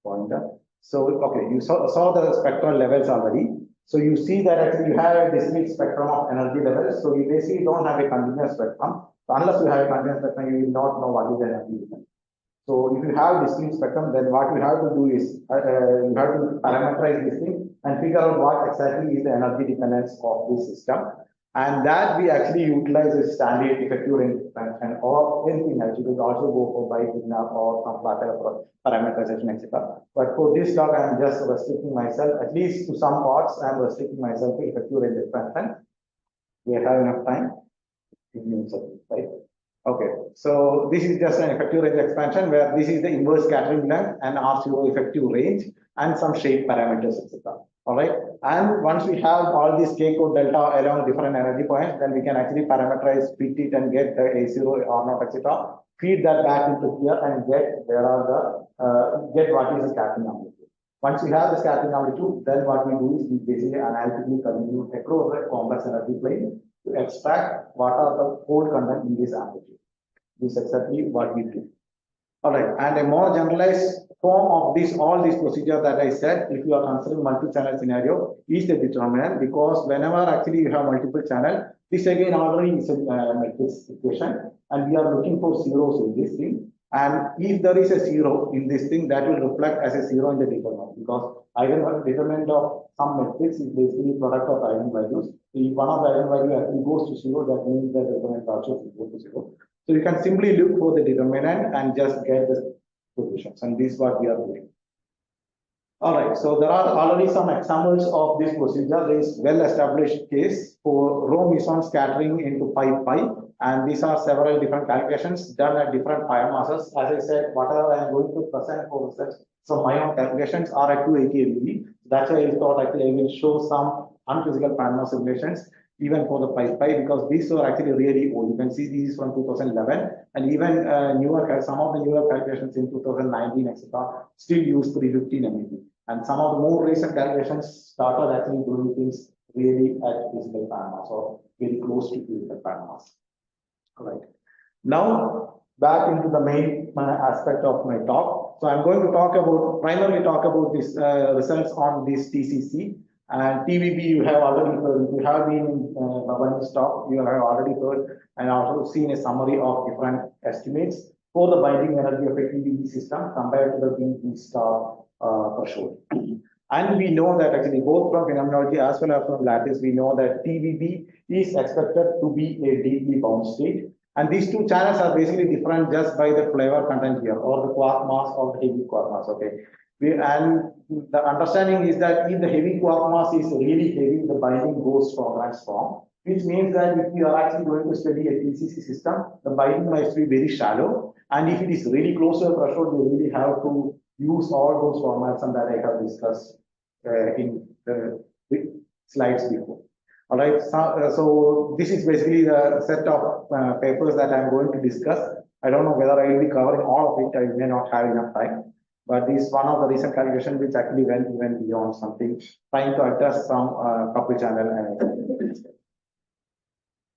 C: pointer. So, okay, you saw the spectral levels already. So you see that actually you have a discrete spectrum of energy levels. So you basically don't have a continuous spectrum. So unless you have a continuous spectrum, you will not know what is the energy dependence. So if you have discrete spectrum, then what you have to do is you have to parameterize this thing and figure out what exactly is the energy dependence of this system. And that we actually utilize a standard effective range expansion or anything else. You could also go for bi-signal or some flatter parameterization, etc. But for this talk, I'm just restricting myself, at least to some parts, I'm restricting myself to effective range expansion. We have enough time. Right? Okay, so this is just an effective range expansion where this is the inverse scattering length and R0 effective range and some shape parameters, etc. All right, and once we have all these k code delta along different energy points, then we can actually parameterize, fit it, and get the A0, R0, etc. Feed that back into here and get where are the get what is the scattering amplitude. Once we have the scattering amplitude, then what we do is we basically analytically continue across the complex energy plane to extract what are the code content in this amplitude. This is exactly what we do. All right, and a more generalized form of this, all these procedures that I said, if you are considering multi-channel scenario, is the determinant, because whenever actually you have multiple channel, this again already is a matrix equation, and we are looking for zeros in this thing. And if there is a zero in this thing, that will reflect as a zero in the determinant, because determinant of some matrix is basically product of eigenvalues. So if one of the eigenvalue actually goes to zero, that means the determinant also goes to zero. So you can simply look for the determinant and just get the solutions, and this is what we are doing. All right, so there are already some examples of this procedure. There is well-established case for rho meson scattering into pi, and these are several different calculations done at different pi masses. As I said, whatever I am going to present for research, so my own calculations are at 280 MeV. That's why I thought actually I will show some unphysical Padmanath simulations even for the pi, because these are actually really old. You can see these from 2011, and even some of the newer calculations in 2019, etc., still use 315 MeV. And some of the more recent calculations started actually doing things really at physical Padmanath, or very close to physical Padmanath. All right. Now back into the main aspect of my talk. So I'm going to primarily talk about this results on this TCC. And TVB, you have already heard, if you have been in Bhavani's talk, you have already heard and also seen a summary of different estimates for the binding energy of a TVB system compared to the VP star threshold. And we know that actually both from phenomenology as well as from lattice, we know that TBB is expected to be a deeply bound state. And these two channels are basically different just by the flavor content here, or the quark mass or the heavy quark mass. Okay. And the understanding is that if the heavy quark mass is really heavy, the binding goes stronger and strong, which means that if you are actually going to study a TCC system, the binding must be very shallow. And if it is really close to the threshold, you really have to use all those formats and that I have discussed in the slides before. All right, so this is basically the set of papers that I'm going to discuss. I don't know whether I will be covering all of it. I may not have enough time, but this is one of the recent calculations which actually went even beyond something, trying to address some couple channel.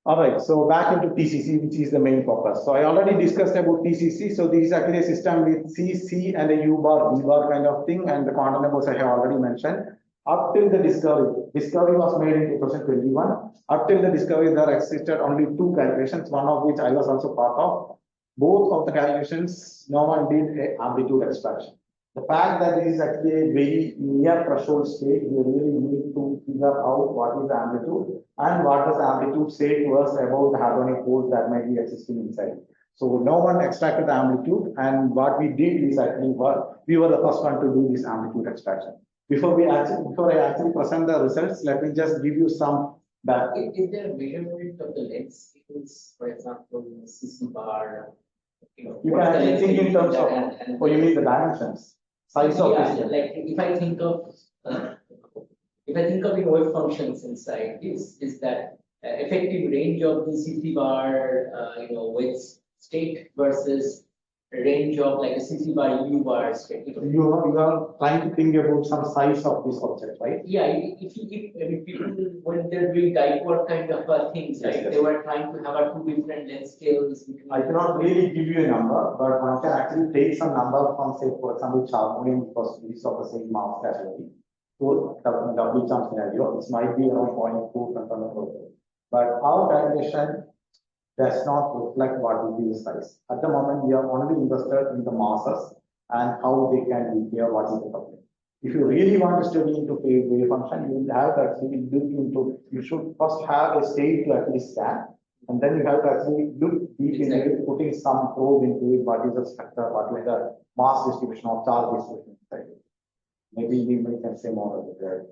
C: All right, so back into TCC, which is the main focus. So I already discussed about TCC. So this is actually a system with C, C, and a U bar, B bar kind of thing, and the quantum numbers I have already mentioned. Up till the discovery was made in 2021. Up till the discovery, there existed only two calculations, one of which I was also part of. Both of the calculations, no one did an amplitude extraction. The fact that this is actually a very near threshold state, we really need to figure out what is the amplitude and what does the amplitude say to us about the hadronic poles that might be existing inside. So no one extracted the amplitude, and what we did is actually we were the first one to do this amplitude extraction. Before I actually present the results, let me just give you some back.
D: Is there a measurement of the length scales, for example, CC bar?
C: You can actually think in terms of, you mean the dimensions, size of
D: this. Like if I think of the wave functions inside, is that effective range of the CC bar, with state versus range of like a CC bar U bar state.
C: You are trying to think about some size of this object, right?
D: Yeah, if people when they're doing dipole kind of things, right? Yes. They were trying to have two different length scales.
C: I cannot really give you a number, but one can actually take some number from, say, for example, charmonium because it is of the same mass category. So, double charm scenario, this might be around 0.2, but our calculation does not reflect what will be the size. At the moment, we are only interested in the masses and how they can be here, what is the coupling. If you really want to study into wave function, you will have to actually look into, you should first have a state to actually scan, and then you have to actually look deep into it, putting some probe into it, what is the structure, what is the mass distribution or charge distribution inside it. Maybe we can say more about that.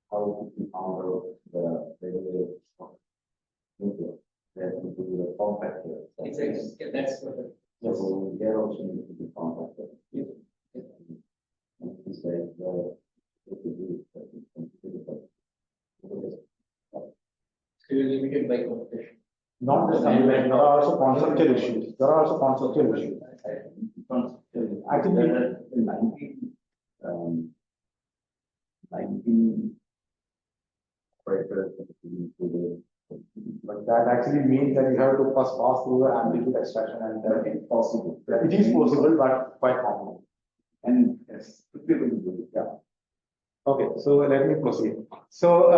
C: How to be found out the regular nucleus that will be the form factor.
D: Exactly. Yeah, that's what.
C: Yeah, so there also need to be form factor. Yeah. It's like
D: so you're limited by competition.
C: Not just limited, there are also conceptual issues. Actually,
B: there are 19
C: but that actually means that you have to first pass through the amplitude extraction, and it's possible. It is possible, but quite common.
B: And yes, people do it.
C: Yeah. Okay, so let me proceed. So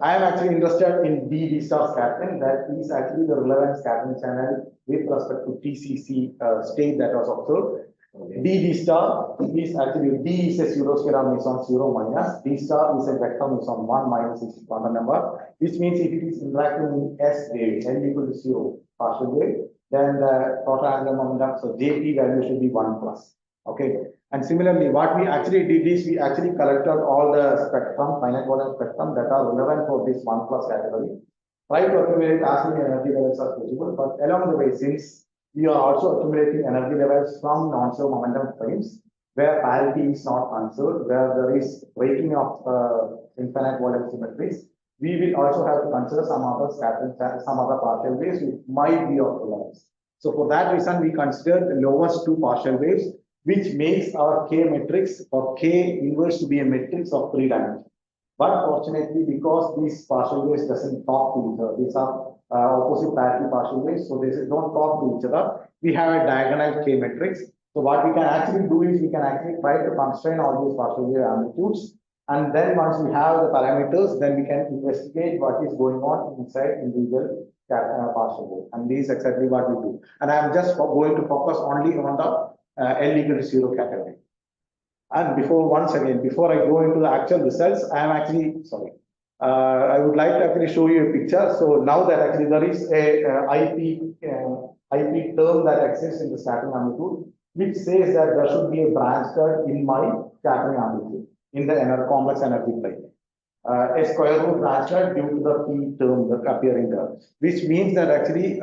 C: I am actually interested in D star scattering. That is actually the relevant scattering channel with respect to TCC state that was observed. Okay. D star is actually D is a pseudoscalar meson 0 minus. D star is a vector meson 1 minus its quantum number, which means if it is interacting in S wave, N equal to 0 partial wave, then the total angular momentum, so JP value should be 1 plus. Okay. And similarly, what we actually did is we actually collected all the spectrum, finite volume spectrum that are relevant for this 1 plus category. Try to accumulate as many energy levels as possible, but along the way, since we are also accumulating energy levels from non-zero momentum frames where parity is not conserved, where there is breaking of infinite volume symmetries, we will also have to consider some other scattering, some other partial waves which might be of relevance. So for that reason, we consider the lowest two partial waves, which makes our K matrix or K inverse to be a matrix of 3 dimensions. But fortunately, because these partial waves doesn't talk to each other, these are opposite parity partial waves, so they don't talk to each other. We have a diagonal K matrix. So what we can actually do is we can actually try to constrain all these partial wave amplitudes, and then once we have the parameters, then we can investigate what is going on inside individual partial wave. And this is exactly what we do. And I am just going to focus only on the L equal to 0 category. And before I go into the actual results, I am actually, sorry, I would like to actually show you a picture. So now that actually there is a IP term that exists in the scattering amplitude, which says that there should be a branch cut in my scattering amplitude in the complex energy plane. A square root branch cut due to the P term that appearing there, which means that actually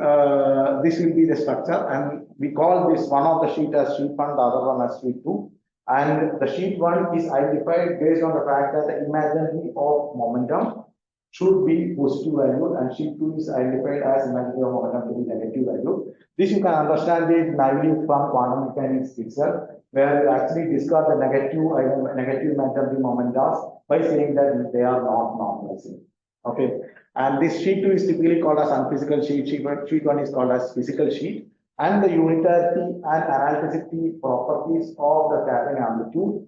C: this will be the structure, and we call this one of the sheet as sheet 1, the other one as sheet 2. And the sheet 1 is identified based on the fact that the imaginary of momentum should be positive value, and sheet 2 is identified as imaginary of momentum to be negative value. This you can understand it naively from quantum mechanics itself, where you actually discard the negative imaginary momentum by saying that they are not normalizing. Okay, and this sheet 2 is typically called as unphysical sheet. Sheet 1 is called as physical sheet. And the unitarity and analyticity properties of the scattering amplitude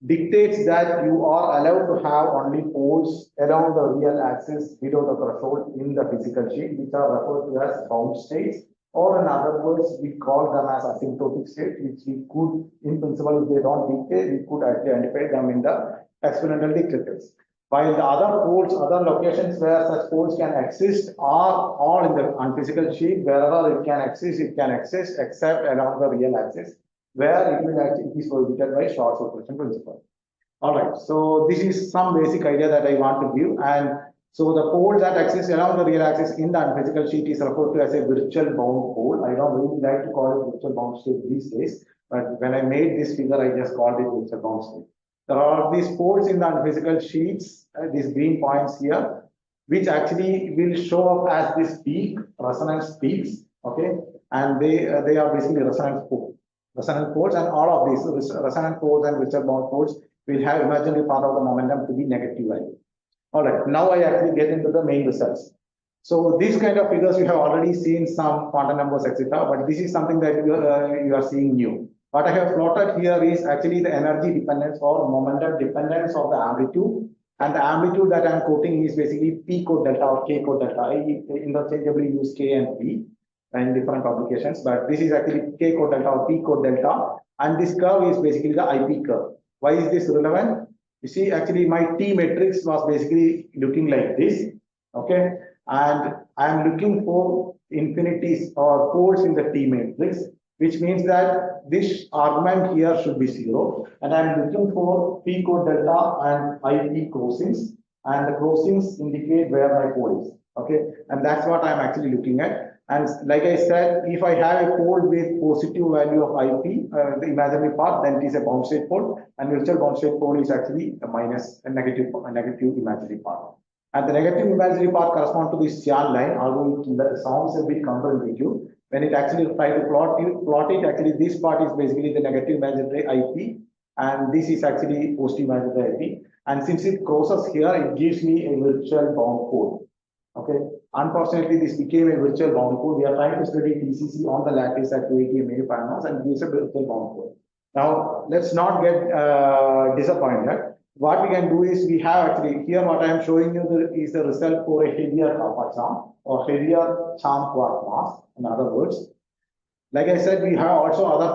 C: dictates that you are allowed to have only poles along the real axis below the threshold in the physical sheet, which are referred to as bound states, or in other words, we call them as asymptotic states, which we could, in principle, if they don't decay, we could actually identify them in the experimental decryptors. While the other poles, other locations where such poles can exist are all in the unphysical sheet. Wherever it can exist except along the real axis, where it will actually be prohibited by short superposition principle. All right, so this is some basic idea that I want to give. And so the poles that exist along the real axis in the unphysical sheet is referred to as a virtual bound pole. I don't really like to call it virtual bound state these days, but when I made this figure, I just called it virtual bound state. There are these poles in the unphysical sheets, these green points here, which actually will show up as this peak, resonance peaks, okay? And they are basically resonance poles, and all of these resonance poles and virtual bound poles will have imaginary part of the momentum to be negative value. All right, now I actually get into the main results. So these kind of figures you have already seen some quantum numbers, etc. But this is something that you are seeing new. What I have plotted here is actually the energy dependence or momentum dependence of the amplitude, and the amplitude that I am quoting is basically P code delta or K code delta. I interchangeably use K and P in different publications, but this is actually K code delta or P code delta, and this curve is basically the IP curve. Why is this relevant? You see, actually my T matrix was basically looking like this, okay, and I am looking for infinities or poles in the T matrix, which means that this argument here should be 0, and I'm looking for P code delta and IP crossings, and the crossings indicate where my pole is, okay, and that's what I'm actually looking at. And like I said, if I have a pole with positive value of IP, the imaginary part, then it is a bound state pole, and virtual bound state pole is actually a negative imaginary part. And the negative imaginary part corresponds to this cyan line, although it sounds a bit counterintuitive. When it actually try to plot it, actually this part is basically the negative imaginary IP, and this is actually positive imaginary IP. And since it crosses here, it gives me a virtual bound pole. Okay. Unfortunately, this became a virtual bound pole. We are trying to study TCC on the lattice at 280 mA and gives a virtual bound pole. Now, let's not get disappointed. What we can do is we have actually here what I am showing you is the result for a heavier kappa charm or heavier charm quark mass. In other words, like I said, we have also other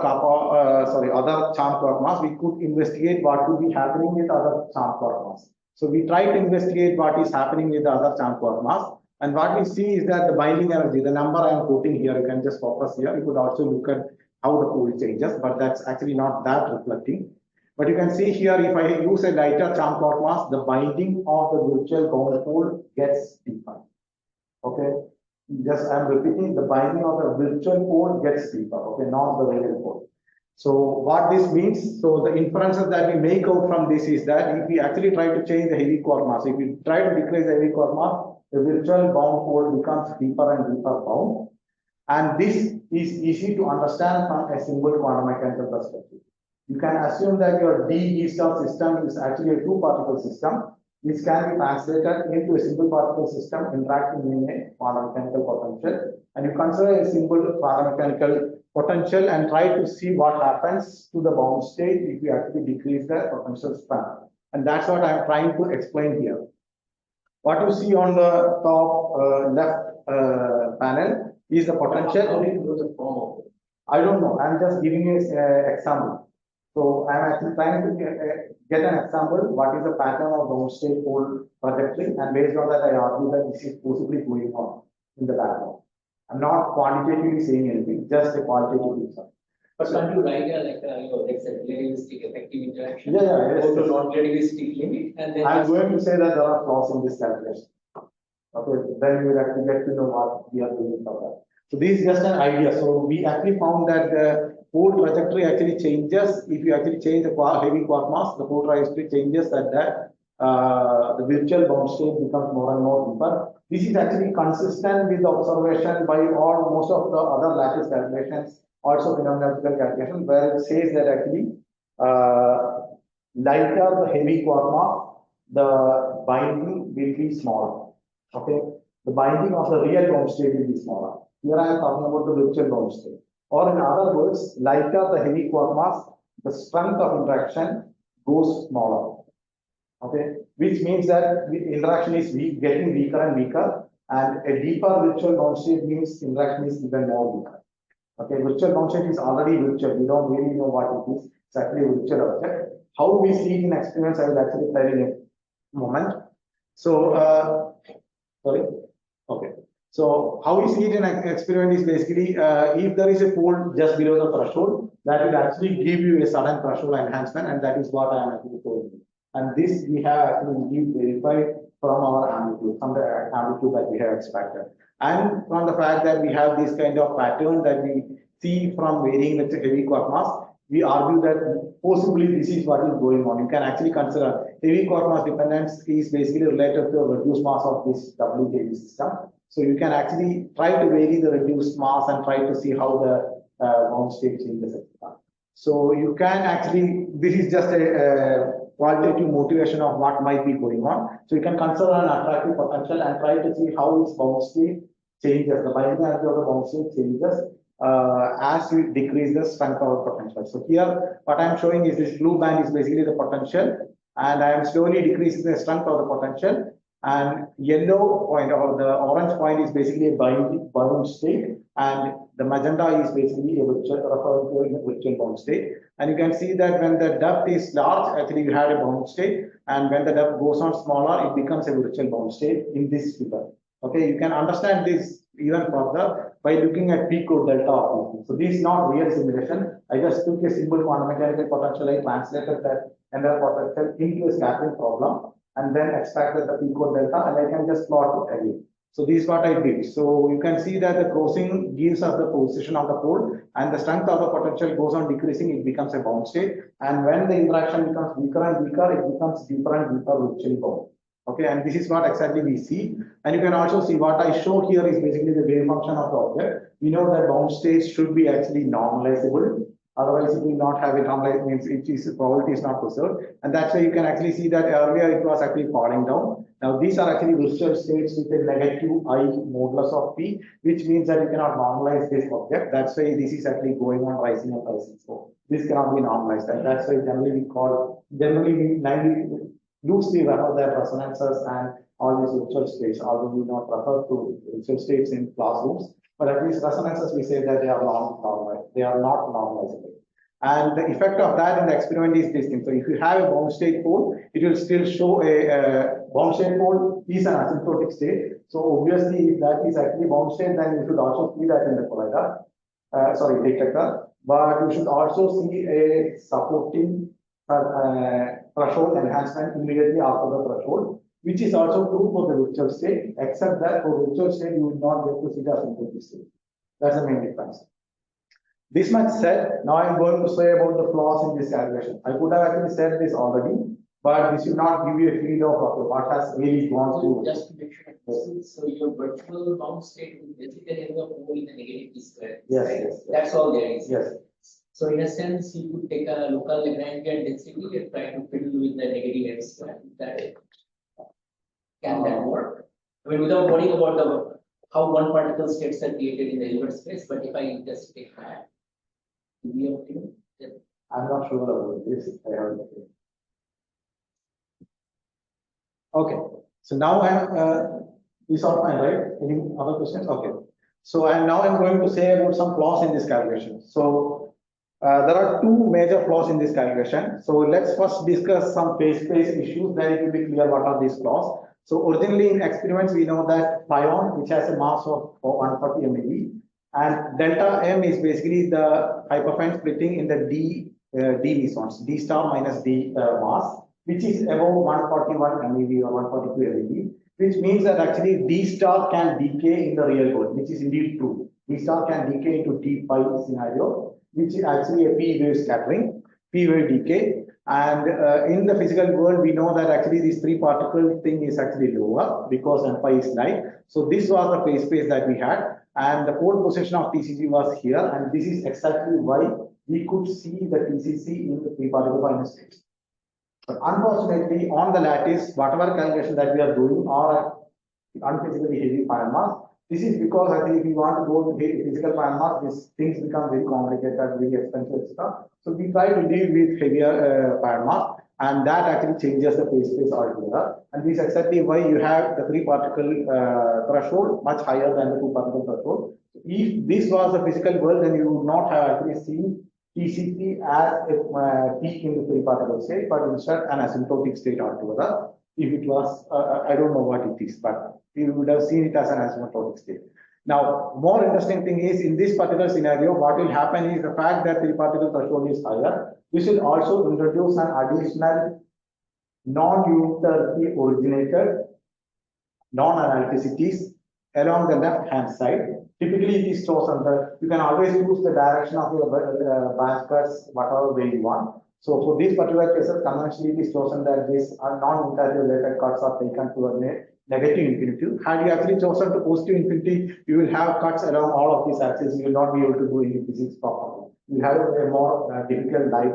C: other charm quark mass. We could investigate what could be happening with other charm quark mass. So we try to investigate what is happening with the other charm quark mass. And what we see is that the binding energy, the number I am quoting here, you can just focus here. You could also look at how the pole changes, but that's actually not that reflecting. But you can see here, if I use a lighter charm quark mass, the binding of the virtual bound pole gets deeper. Okay, just I'm repeating, the binding of the virtual pole gets deeper. Okay, not the real pole. So what this means, so the inferences that we make out from this is that if we actually try to change the heavy quark mass, if we try to decrease the heavy quark mass, the virtual bound pole becomes deeper and deeper bound. And this is easy to understand from a simple quantum mechanical perspective. You can assume that your D-star system is actually a two-particle system, which can be translated into a single particle system interacting in a quantum mechanical potential. And you consider a simple quantum mechanical potential and try to see what happens to the bound state if you actually decrease the potential span. And that's what I'm trying to explain here. What you see on the top left panel is the potential. I don't know. I'm just giving you an example. So I'm actually trying to get an example. What is the pattern of bound state pole trajectory? And based on that, I argue that this is possibly going on in the background. I'm not quantitatively saying anything, just a qualitative reason.
D: But can't you write let's say relativistic effective interaction?
C: Yeah, yes.
D: Go to non-relativistic limit and then.
C: I'm going to say that there are flaws in this calculation. Okay, then you will actually get to know what we are doing for that. So this is just an idea. So we actually found that the pole trajectory actually changes if you actually change the heavy quark mass. The pole trajectory changes at that the virtual bound state becomes more and more deeper. This is actually consistent with the observation by most of the other lattice calculations, also phenomenological calculations, where it says that actually lighter the heavy quark mass, the binding will be smaller. Okay, the binding of the real bound state will be smaller. Here I am talking about the virtual bound state. Or in other words, lighter the heavy quark mass, the strength of interaction goes smaller. Okay, which means that the interaction is getting weaker and weaker, and a deeper virtual bound state means interaction is even more weaker. Okay, virtual bound state is already virtual. We don't really know what it is. It's actually a virtual object. How we see it in experiments, I will actually tell in a moment. So, sorry. Okay. So how we see it in an experiment is basically if there is a pole just below the threshold, that will actually give you a sudden threshold enhancement, and that is what I am actually telling you. And this we have actually verified from our amplitude, from the amplitude that we have expected, and from the fact that we have this kind of pattern that we see from varying with heavy quark mass. We argue that possibly this is what is going on. You can actually consider heavy quark mass dependence is basically related to the reduced mass of this WKB system. So you can actually try to vary the reduced mass and try to see how the bound state changes. So you can actually, this is just a qualitative motivation of what might be going on. So you can consider an attractive potential and try to see how its bound state changes. The binding energy of the bound state changes as you decrease the strength of the potential. So here, what I'm showing is this blue band is basically the potential, and I am slowly decreasing the strength of the potential. And yellow point or the orange point is basically a bound state, and the magenta is basically a virtual bound state. And you can see that when the depth is large, actually you had a bound state, and when the depth goes on smaller, it becomes a virtual bound state in this figure. Okay, you can understand this even further by looking at P code delta of this. So this is not real simulation. I just took a simple quantum mechanical potential, I translated that entire potential into a scattering problem, and then extracted the P code delta, and I can just plot it again. So this is what I did. So you can see that the crossing gives us the position of the pole, and the strength of the potential goes on decreasing, it becomes a bound state. And when the interaction becomes weaker and weaker, it becomes deeper and deeper virtually bound. Okay, and this is what exactly we see. And you can also see what I show here is basically the wave function of the object. We know that bound states should be actually normalizable. Otherwise, it will not have a normalized, means it is probability is not preserved. And that's why you can actually see that earlier it was actually falling down. Now these are actually virtual states with a negative I modulus of P, which means that you cannot normalize this object. That's why this is actually going on rising and rising. So this cannot be normalized. And that's why generally we loosely refer that resonances and all these virtual states, although we not refer to virtual states in classrooms. But at least resonances, we say that they are not normalizable. And the effect of that in the experiment is this thing. So if you have a bound state pole, it will still show a bound state pole is an asymptotic state. So obviously, if that is actually bound state, then you should also see that in the collider, detector. But you should also see a supporting threshold enhancement immediately after the threshold, which is also true for the virtual state, except that for virtual state, you will not get to see the asymptotic state. That's the main difference. This much said, now I'm going to say about the flaws in this calculation. I could have actually said this already, but this will not give you a feel of what has really gone through.
D: Just to make sure, so your virtual bound state will basically have a pole in the negative P square.
C: Yes,
D: right?
C: yes.
D: That's all there is.
C: Yes.
D: So in a sense, you could take a local Lagrangian density and try to fiddle with the negative M square. Can that work? I mean, without worrying about how one particle states are created in the Hilbert space, but if I just take that,
C: I'm not sure about this. Okay. So now I am this all fine, right? Any other questions? Okay. So and now I'm going to say about some flaws in this calculation. So there are two major flaws in this calculation. So let's first discuss some phase space issues, then it will be clear what are these flaws. So originally in experiments, we know that pion, which has a mass of 140 MeV, and delta M is basically the hyperfine splitting in the D mesons, D star minus D mass, which is above 141 MeV or 142 MeV, which means that actually D star can decay in the real world, which is indeed true. D star can decay into D pi scenario, which is actually a P wave scattering, P wave decay. And in the physical world, we know that actually this three particle thing is actually lower because M pi is light. So this was the phase space that we had. And the pole position of TCG was here. And this is exactly why we could see the TCC in the three particle final state. But unfortunately, on the lattice, whatever calculation that we are doing are unphysically heavy fine mass. This is because actually if we want to go to physical fine mass, these things become very complicated, very expensive stuff. So we try to deal with heavier fine mass, and that actually changes the phase space altogether. And this is exactly why you have the three particle threshold much higher than the two particle threshold. If this was the physical world, then you would not have actually seen TCC as a peak in the three particle state, but instead an asymptotic state altogether. If it was, I don't know what it is, but you would have seen it as an asymptotic state. Now, more interesting thing is in this particular scenario, what will happen is the fact that three particle threshold is higher. This will also introduce an additional non-unitarity originated non-analyticities along the left hand side. Typically, it is chosen that you can always choose the direction of your branch cuts, whatever way you want. So for these particular cases, conventionally it is chosen that these non-unitarity related cuts are taken to a negative infinity. Had you actually chosen to positive infinity, you will have cuts along all of these axes. You will not be able to do any physics properly. You have a more difficult life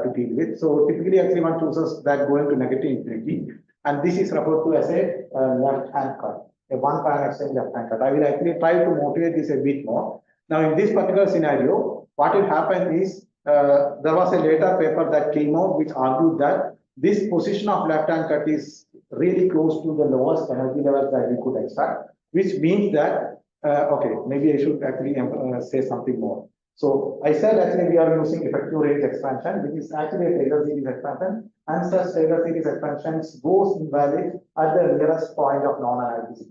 C: to deal with. So typically, actually one chooses that going to negative infinity, and this is referred to as a left-hand cut, a one-pan exchange left-hand cut. I will actually try to motivate this a bit more. Now, in this particular scenario, what will happen is there was a later paper that came out which argued that this position of left-hand cut is really close to the lowest energy levels that we could extract, which means that, okay, maybe I should actually say something more. So I said actually we are using effective range expansion, which is actually a Taylor series expansion, and such Taylor series expansions goes invalid at the nearest point of non-analyticity.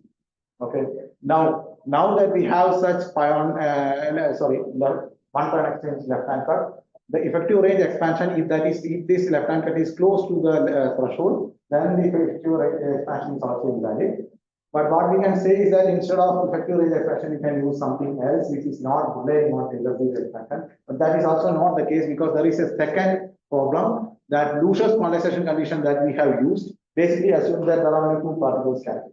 C: Okay, now that we have such pion, one pion exchange left-hand cut, the effective range expansion, if this left-hand cut is close to the threshold, then the effective range expansion is also invalid. But what we can say is that instead of effective range expansion, you can use something else which is not relying on Taylor series expansion. But that is also not the case because there is a second problem that Lucius quantization condition that we have used basically assumes that there are only two particles scattered.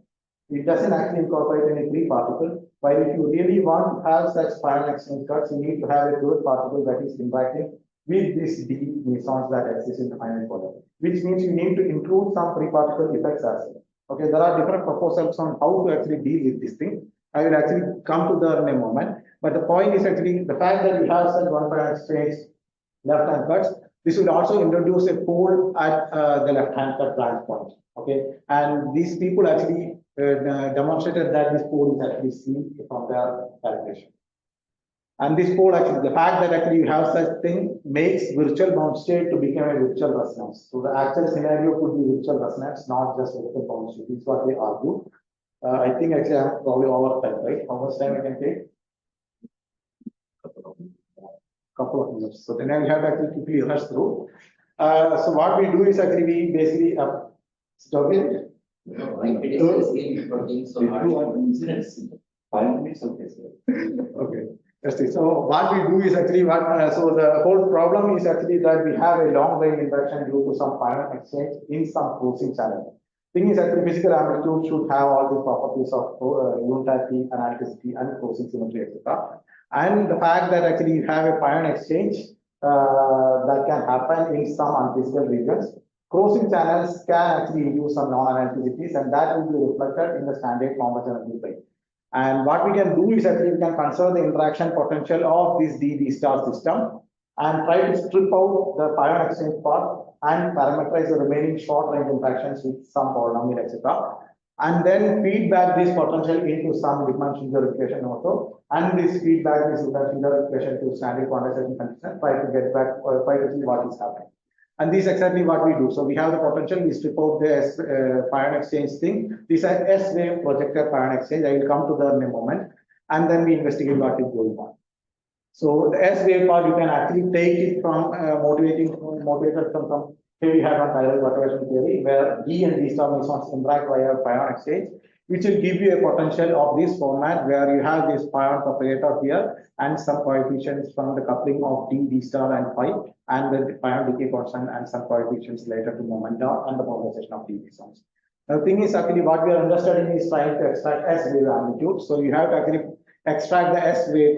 C: It doesn't actually incorporate any three particle. While if you really want to have such pion exchange cuts, you need to have a third particle that is interacting with this D mesons that exist in the finite volume, which means you need to include some three particle effects as well. Okay, there are different proposals on how to actually deal with this thing. I will actually come to that in a moment. But the point is actually the fact that we have such one pion exchange left-hand cuts, this will also introduce a pole at the left-hand cut branch point. Okay, and these people actually demonstrated that this pole is actually seen from their calculation. And this pole actually, the fact that actually you have such thing makes virtual bound state to become a virtual resonance. So the actual scenario could be virtual resonance, not just virtual bound state. This is what they argue. I think actually I'm probably over time, right? How much time I can take? Couple of minutes. So then I will have to actually quickly rush through. So what we do is actually we basically stop it. Okay. So what we do is actually so the whole problem is actually that we have a long range interaction due to some pion exchange in some closing channel. Thing is actually physical amplitude should have all the properties of unitarity, analyticity, and closing symmetry, etc. And the fact that actually you have a pion exchange that can happen in some unphysical regions. Closing channels can actually induce some non-analyticities, and that will be reflected in the standard convergence amplifier. And what we can do is actually we can conserve the interaction potential of this D star system and try to strip out the pion exchange part and parameterize the remaining short range interactions with some polynomial, etc. and then feedback this potential into some differential equation also, and this feedback this differential equation to standard quantization condition, try to get back or try to see what is happening. And this is exactly what we do. So we have the potential, we strip out the pion exchange thing. These are S-wave projected pion exchange. I will come to that in a moment. And then we investigate what is going on. So the S-wave part, you can actually take it from motivated from some heavy hadron tidal perturbation theory, where D and D star mesons interact via pion exchange, which will give you a potential of this format where you have this pion separator here and some coefficients from the coupling of D star and phi, and the pion decay constant and some coefficients later to momenta and the polarization of D mesons. The thing is actually what we are understanding is trying to extract S wave amplitude. So you have to actually extract the S wave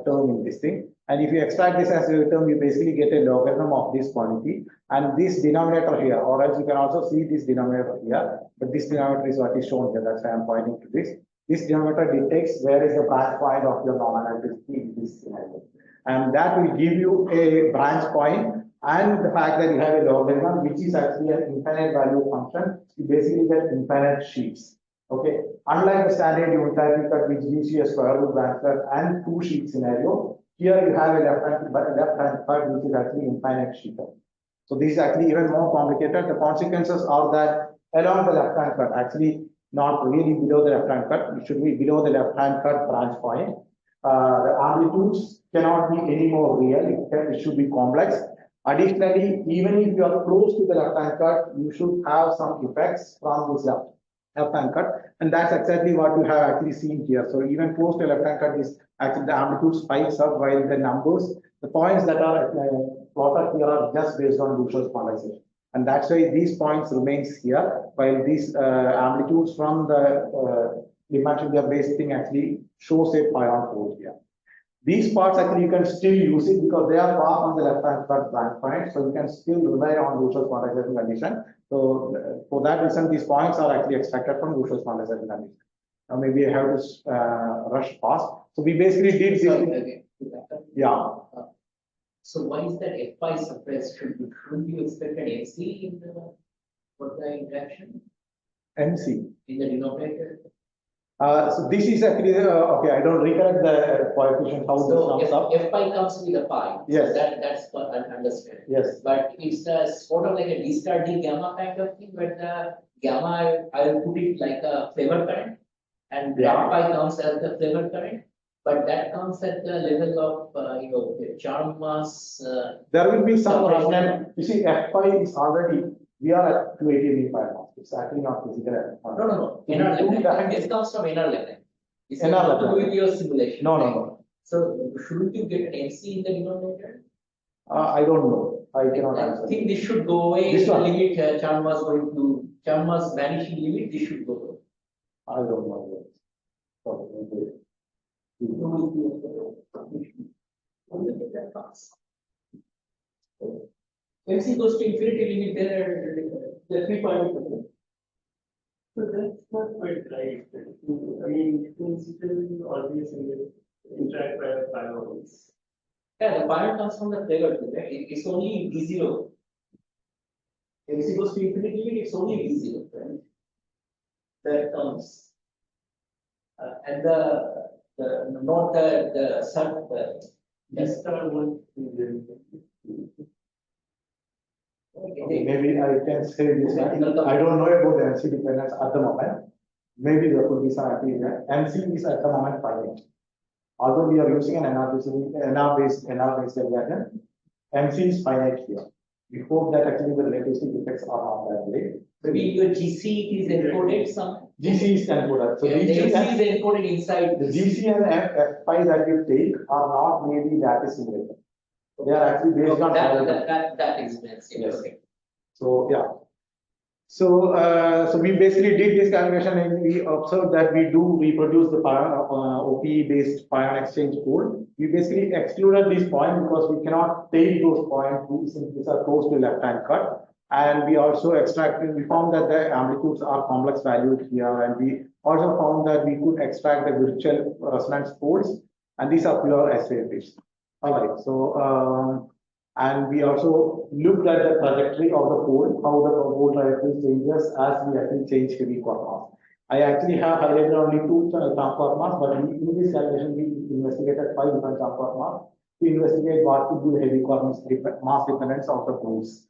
C: term in this thing. And if you extract this S wave term, you basically get a logarithm of this quantity and this denominator here, or else you can also see this denominator here. But this denominator is what is shown here. That's why I'm pointing to this. This denominator detects where is the branch point of your non-analytic in this scenario. And that will give you a branch point, and the fact that you have a logarithm, which is actually an infinite value function, you basically get infinite sheets. Okay, unlike the standard unit cut, which gives you a square root branch cut and two sheet scenario, here you have a left hand cut which is actually infinite sheet. So this is actually even more complicated. The consequences are that along the left hand cut, actually not really below the left hand cut, it should be below the left hand cut branch point. The amplitudes cannot be any more real, it should be complex. Additionally, even if you are close to the left hand cut, you should have some effects from this left hand cut, and that's exactly what we have actually seen here. So even close to left hand cut is actually the amplitude spikes up, while the numbers, the points that are plotted here are just based on Lucher's quantization, and that's why these points remains here, while these amplitudes from the dimension based thing actually shows a pion pole here. These parts actually you can still use it because they are far from the left hand cut branch point, so you can still rely on Lucher's quantization condition. So for that reason, these points are actually extracted from Lucher's quantization condition. Now maybe I have to rush past. So we basically did this. Yeah.
D: So why is that Fy suppressed? Shouldn't you expect an MC in the interaction?
C: MC
D: In the denominator?
C: So this is actually okay. I don't recollect the coefficient how this comes up.
D: Fy comes with a pi.
C: Yes.
D: So that's what I understand.
C: Yes.
D: But it's a sort of like a D star D gamma kind of thing, but the gamma I will put it like a flavor current, and that pi comes as the flavor current. But that comes at the level of the charm mass.
C: There will be some resonance. You see, Fy is already. We are at 280 MeV. It's actually not physical.
D: No. This comes from inner level. It's
C: NR
D: not to
C: level.
D: do with your simulation.
C: No.
D: So shouldn't you get an MC in the denominator?
C: I don't know. I cannot answer.
D: I think this should go away.
C: This
D: The
C: one?
D: limit charm mass going to charm mass vanishing limit. This should go away.
C: I don't know.
D: MC goes to infinity limit, the 3-point.
E: So that's not quite right. I mean, principle always interact by baryons.
D: Yeah, the baryon comes from the flavor too, right? It's only D0. MC goes to infinity limit, it's only D0, right? That comes. And not the sub.
E: This star one.
C: Okay, maybe I can say this. I don't know about the MC dependence at the moment. Maybe there could be some application. MC is at the moment finite. Although we are using an NR-based algorithm, MC is finite here. We hope that actually the relativistic effects are not that way.
D: Maybe your GC is encoded some.
C: GC is encoded. So
D: the MC is encoded inside.
C: The GC and Fy that you take are not maybe lattice simulated. They are actually based on
D: that explains it.
C: Yes.
D: Okay.
C: So yeah. So we basically did this calculation and we observed that we do reproduce the OP based pion exchange code. We basically excluded this point because we cannot take those points since these are close to left hand cut. And we also extracted, we found that the amplitudes are complex valued here, and we also found that we could extract the virtual resonance poles, and these are pure S-wave based. All right, so and we also looked at the trajectory of the pole, how the pole trajectory changes as we actually change heavy quark mass. I actually have highlighted only two quark mass, but in this calculation we investigated 5 different quark mass to investigate what could be heavy quark mass dependence of the pools.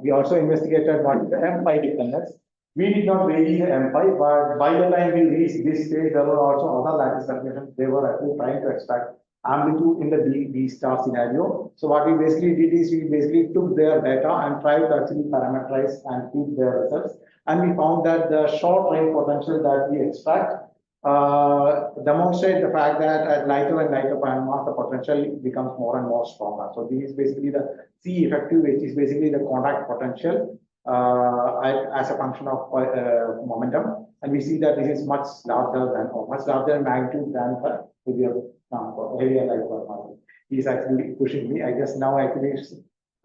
C: We also investigated what is the M5 dependence. We did not vary the M5, but by the time we reached this stage, there were also other lattice calculations. They were actually trying to extract amplitude in the B star scenario. So what we basically did is we basically took their data and tried to actually parameterize and keep their results. And we found that the short range potential that we extract demonstrate the fact that at lighter and lighter mass, the potential becomes more and more stronger. So this is basically the C effective, which is basically the contact potential as a function of momentum, and we see that this is much larger than or much larger in magnitude than the heavier light quark. He is actually pushing me. I guess now I actually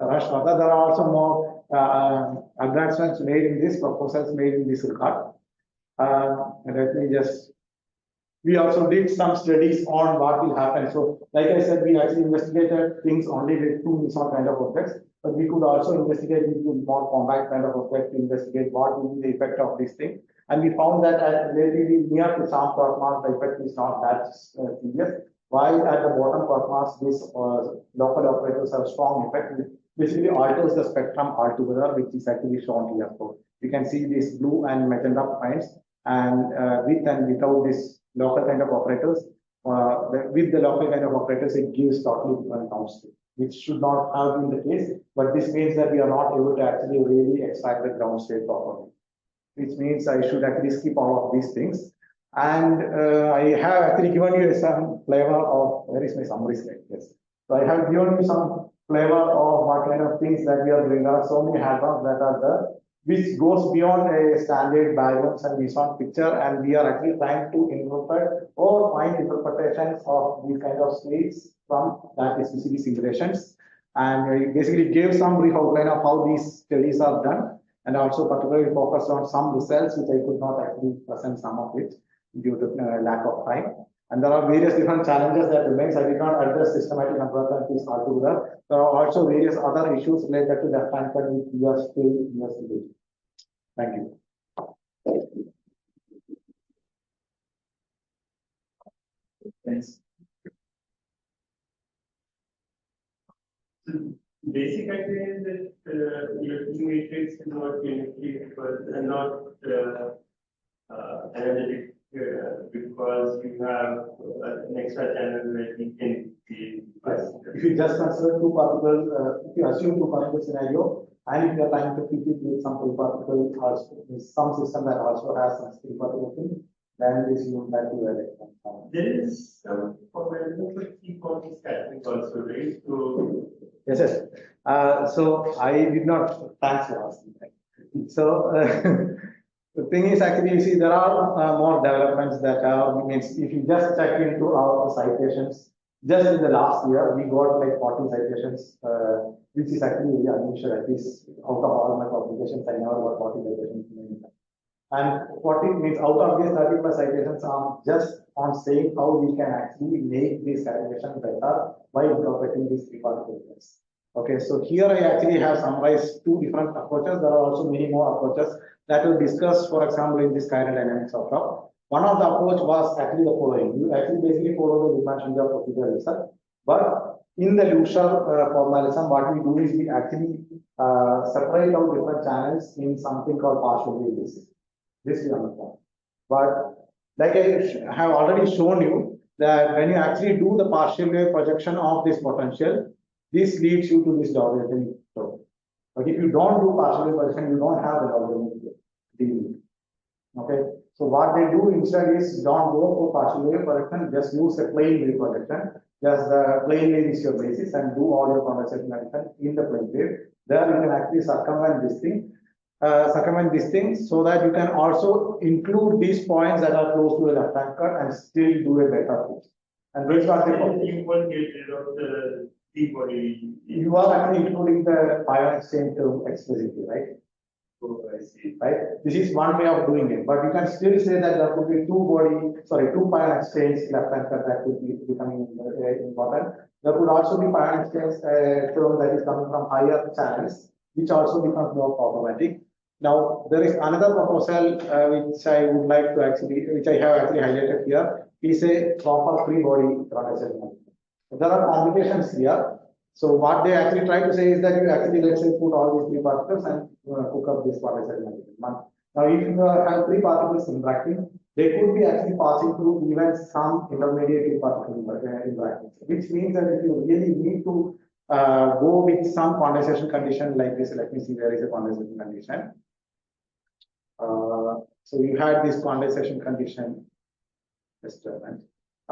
C: rush further. There are also more advancements made in this, proposals made in this regard. Let me just. We also did some studies on what will happen. So, like I said, we actually investigated things only with 2 meson kind of objects. But we could also investigate with more compact kind of object to investigate what will be the effect of this thing. And we found that at relatively near to some quark mass, the effect is not that serious. While at the bottom quark mass, these local operators have strong effect, which basically alters the spectrum altogether, which is actually shown here. So you can see these blue and magenta points, and with and without this local kind of operators, with the local kind of operators, it gives totally different downstate, which should not have been the case, but this means that we are not able to actually really extract the ground state properly, which means I should actually skip all of these things. And I have actually given you some flavor of, where is my summary slide? Yes. So I have given you some flavor of what kind of things that we are doing. There are so many hadrons that are there, which goes beyond a standard baryons and meson picture, and we are actually trying to interpret or find interpretations of these kind of states from that QCD simulations, and we basically gave some brief outline of how these studies are done, and also particularly focused on some results which I could not actually present some of it due to lack of time. And there are various different challenges that remains. I did not address systematic uncertainties altogether. There are also various other issues related to the fact that we are still investigating. Thank you.
B: Thanks.
E: Basic idea is that electron matrix is not uniquely and not analytic because you have an extra channel that you can see.
C: If you just consider 2 particles, if you assume 2 particle scenario, and if you are trying to fit it with some 3 particle, some system that also has some 3 particle thing, then this you that you electron.
E: There is some formalism for three-quark scattering also, right? So
C: yes, yes. So I did not. Thanks for asking. So the thing is, actually, you see, there are more developments that are. Means if you just check into our citations, just in the last year, we got like 40 citations, which is actually very unusual. At least out of all my publications, I never got 40 citations. And 40 means out of these 30+ citations are just on saying how we can actually make this calculation better by incorporating these 3 particles. Okay, so here I actually have summarized 2 different approaches. There are also many more approaches that we'll discuss, for example, in this chiral dynamics of top. One of the approach was actually the following. You actually basically follow the Riemann-Schreiber procedure itself, but in the Lucia formalism, what we do is we actually separate out different channels in something called partial wave basis. This we understand. But like I have already shown you that when you actually do the partial wave projection of this potential, this leads you to this logarithmic flow. But if you don't do partial wave projection, you don't have the logarithmic flow. Okay. So what they do instead is don't go for partial wave projection, just use a plane wave projection. Just the plane wave is your basis and do all your condensation action in the plane wave. There you can actually circumvent this thing. So that you can also include these points that are close to the left-hand cut and still do a better fit. And this what
E: you won't get rid of the T-body.
C: You are actually including the pion exchange term explicitly, right?
E: Oh, I see.
C: Right. This is one way of doing it, but you can still say that there could be 2 pion exchange left-hand cut that could be becoming important. There could also be pion exchange term that is coming from higher channels, which also becomes more problematic. Now, there is another proposal which I would like to actually, which I have actually highlighted here, is a proper free body quantization. There are complications here. So what they actually try to say is that you actually, let's say, put all these three particles and hook up this quantization. Now, if you have three particles interacting, they could be actually passing through even some intermediate particle interactions, which means that if you really need to go with some condensation condition like this, let me see, there is a condensation condition. So you had this condensation condition, just a minute.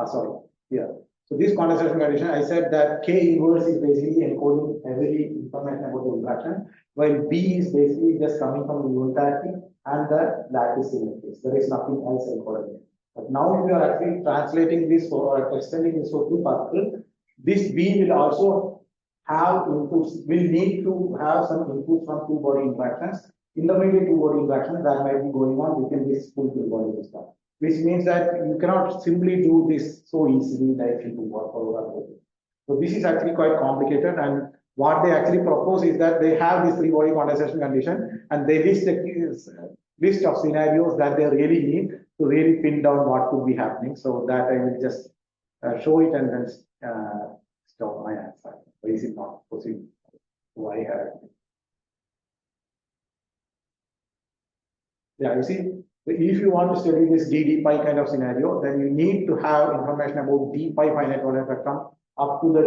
C: Sorry, here. So this condensation condition, I said that K inverse is basically encoding heavily information about the interaction, while B is basically just coming from the unitarity and the lattice symmetries. There is nothing else encoded here. But now if you are actually translating this or extending this to two particles, this B will also have inputs, will need to have some inputs from two body interactions. Intermediate two body interactions that might be going on within this full two body system, which means that you cannot simply do this so easily like into work or. So this is actually quite complicated, and what they actually propose is that they have this three body condensation condition and they list a list of scenarios that they really need to really pin down what could be happening. So that I will just show it and then stop my answer. Why is it not proceeding? Why have it? Yeah, you see, if you want to study this d pi kind of scenario, then you need to have information about d pi finite volume spectrum up to the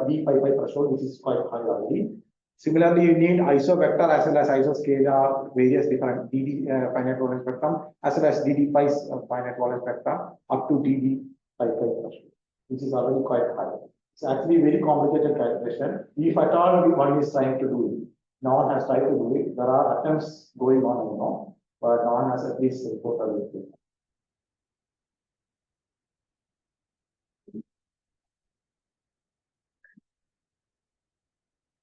C: d pi threshold, which is quite high already. Similarly, you need isovector as well as isoscalar, various different finite volume spectrum, as well as dd pi finite volume spectrum up to dd pi threshold, which is already quite high. It's actually very complicated calculation. If at all one is trying to do it, no one has tried to do it. There are attempts going on, I know, but no one has at least reported it.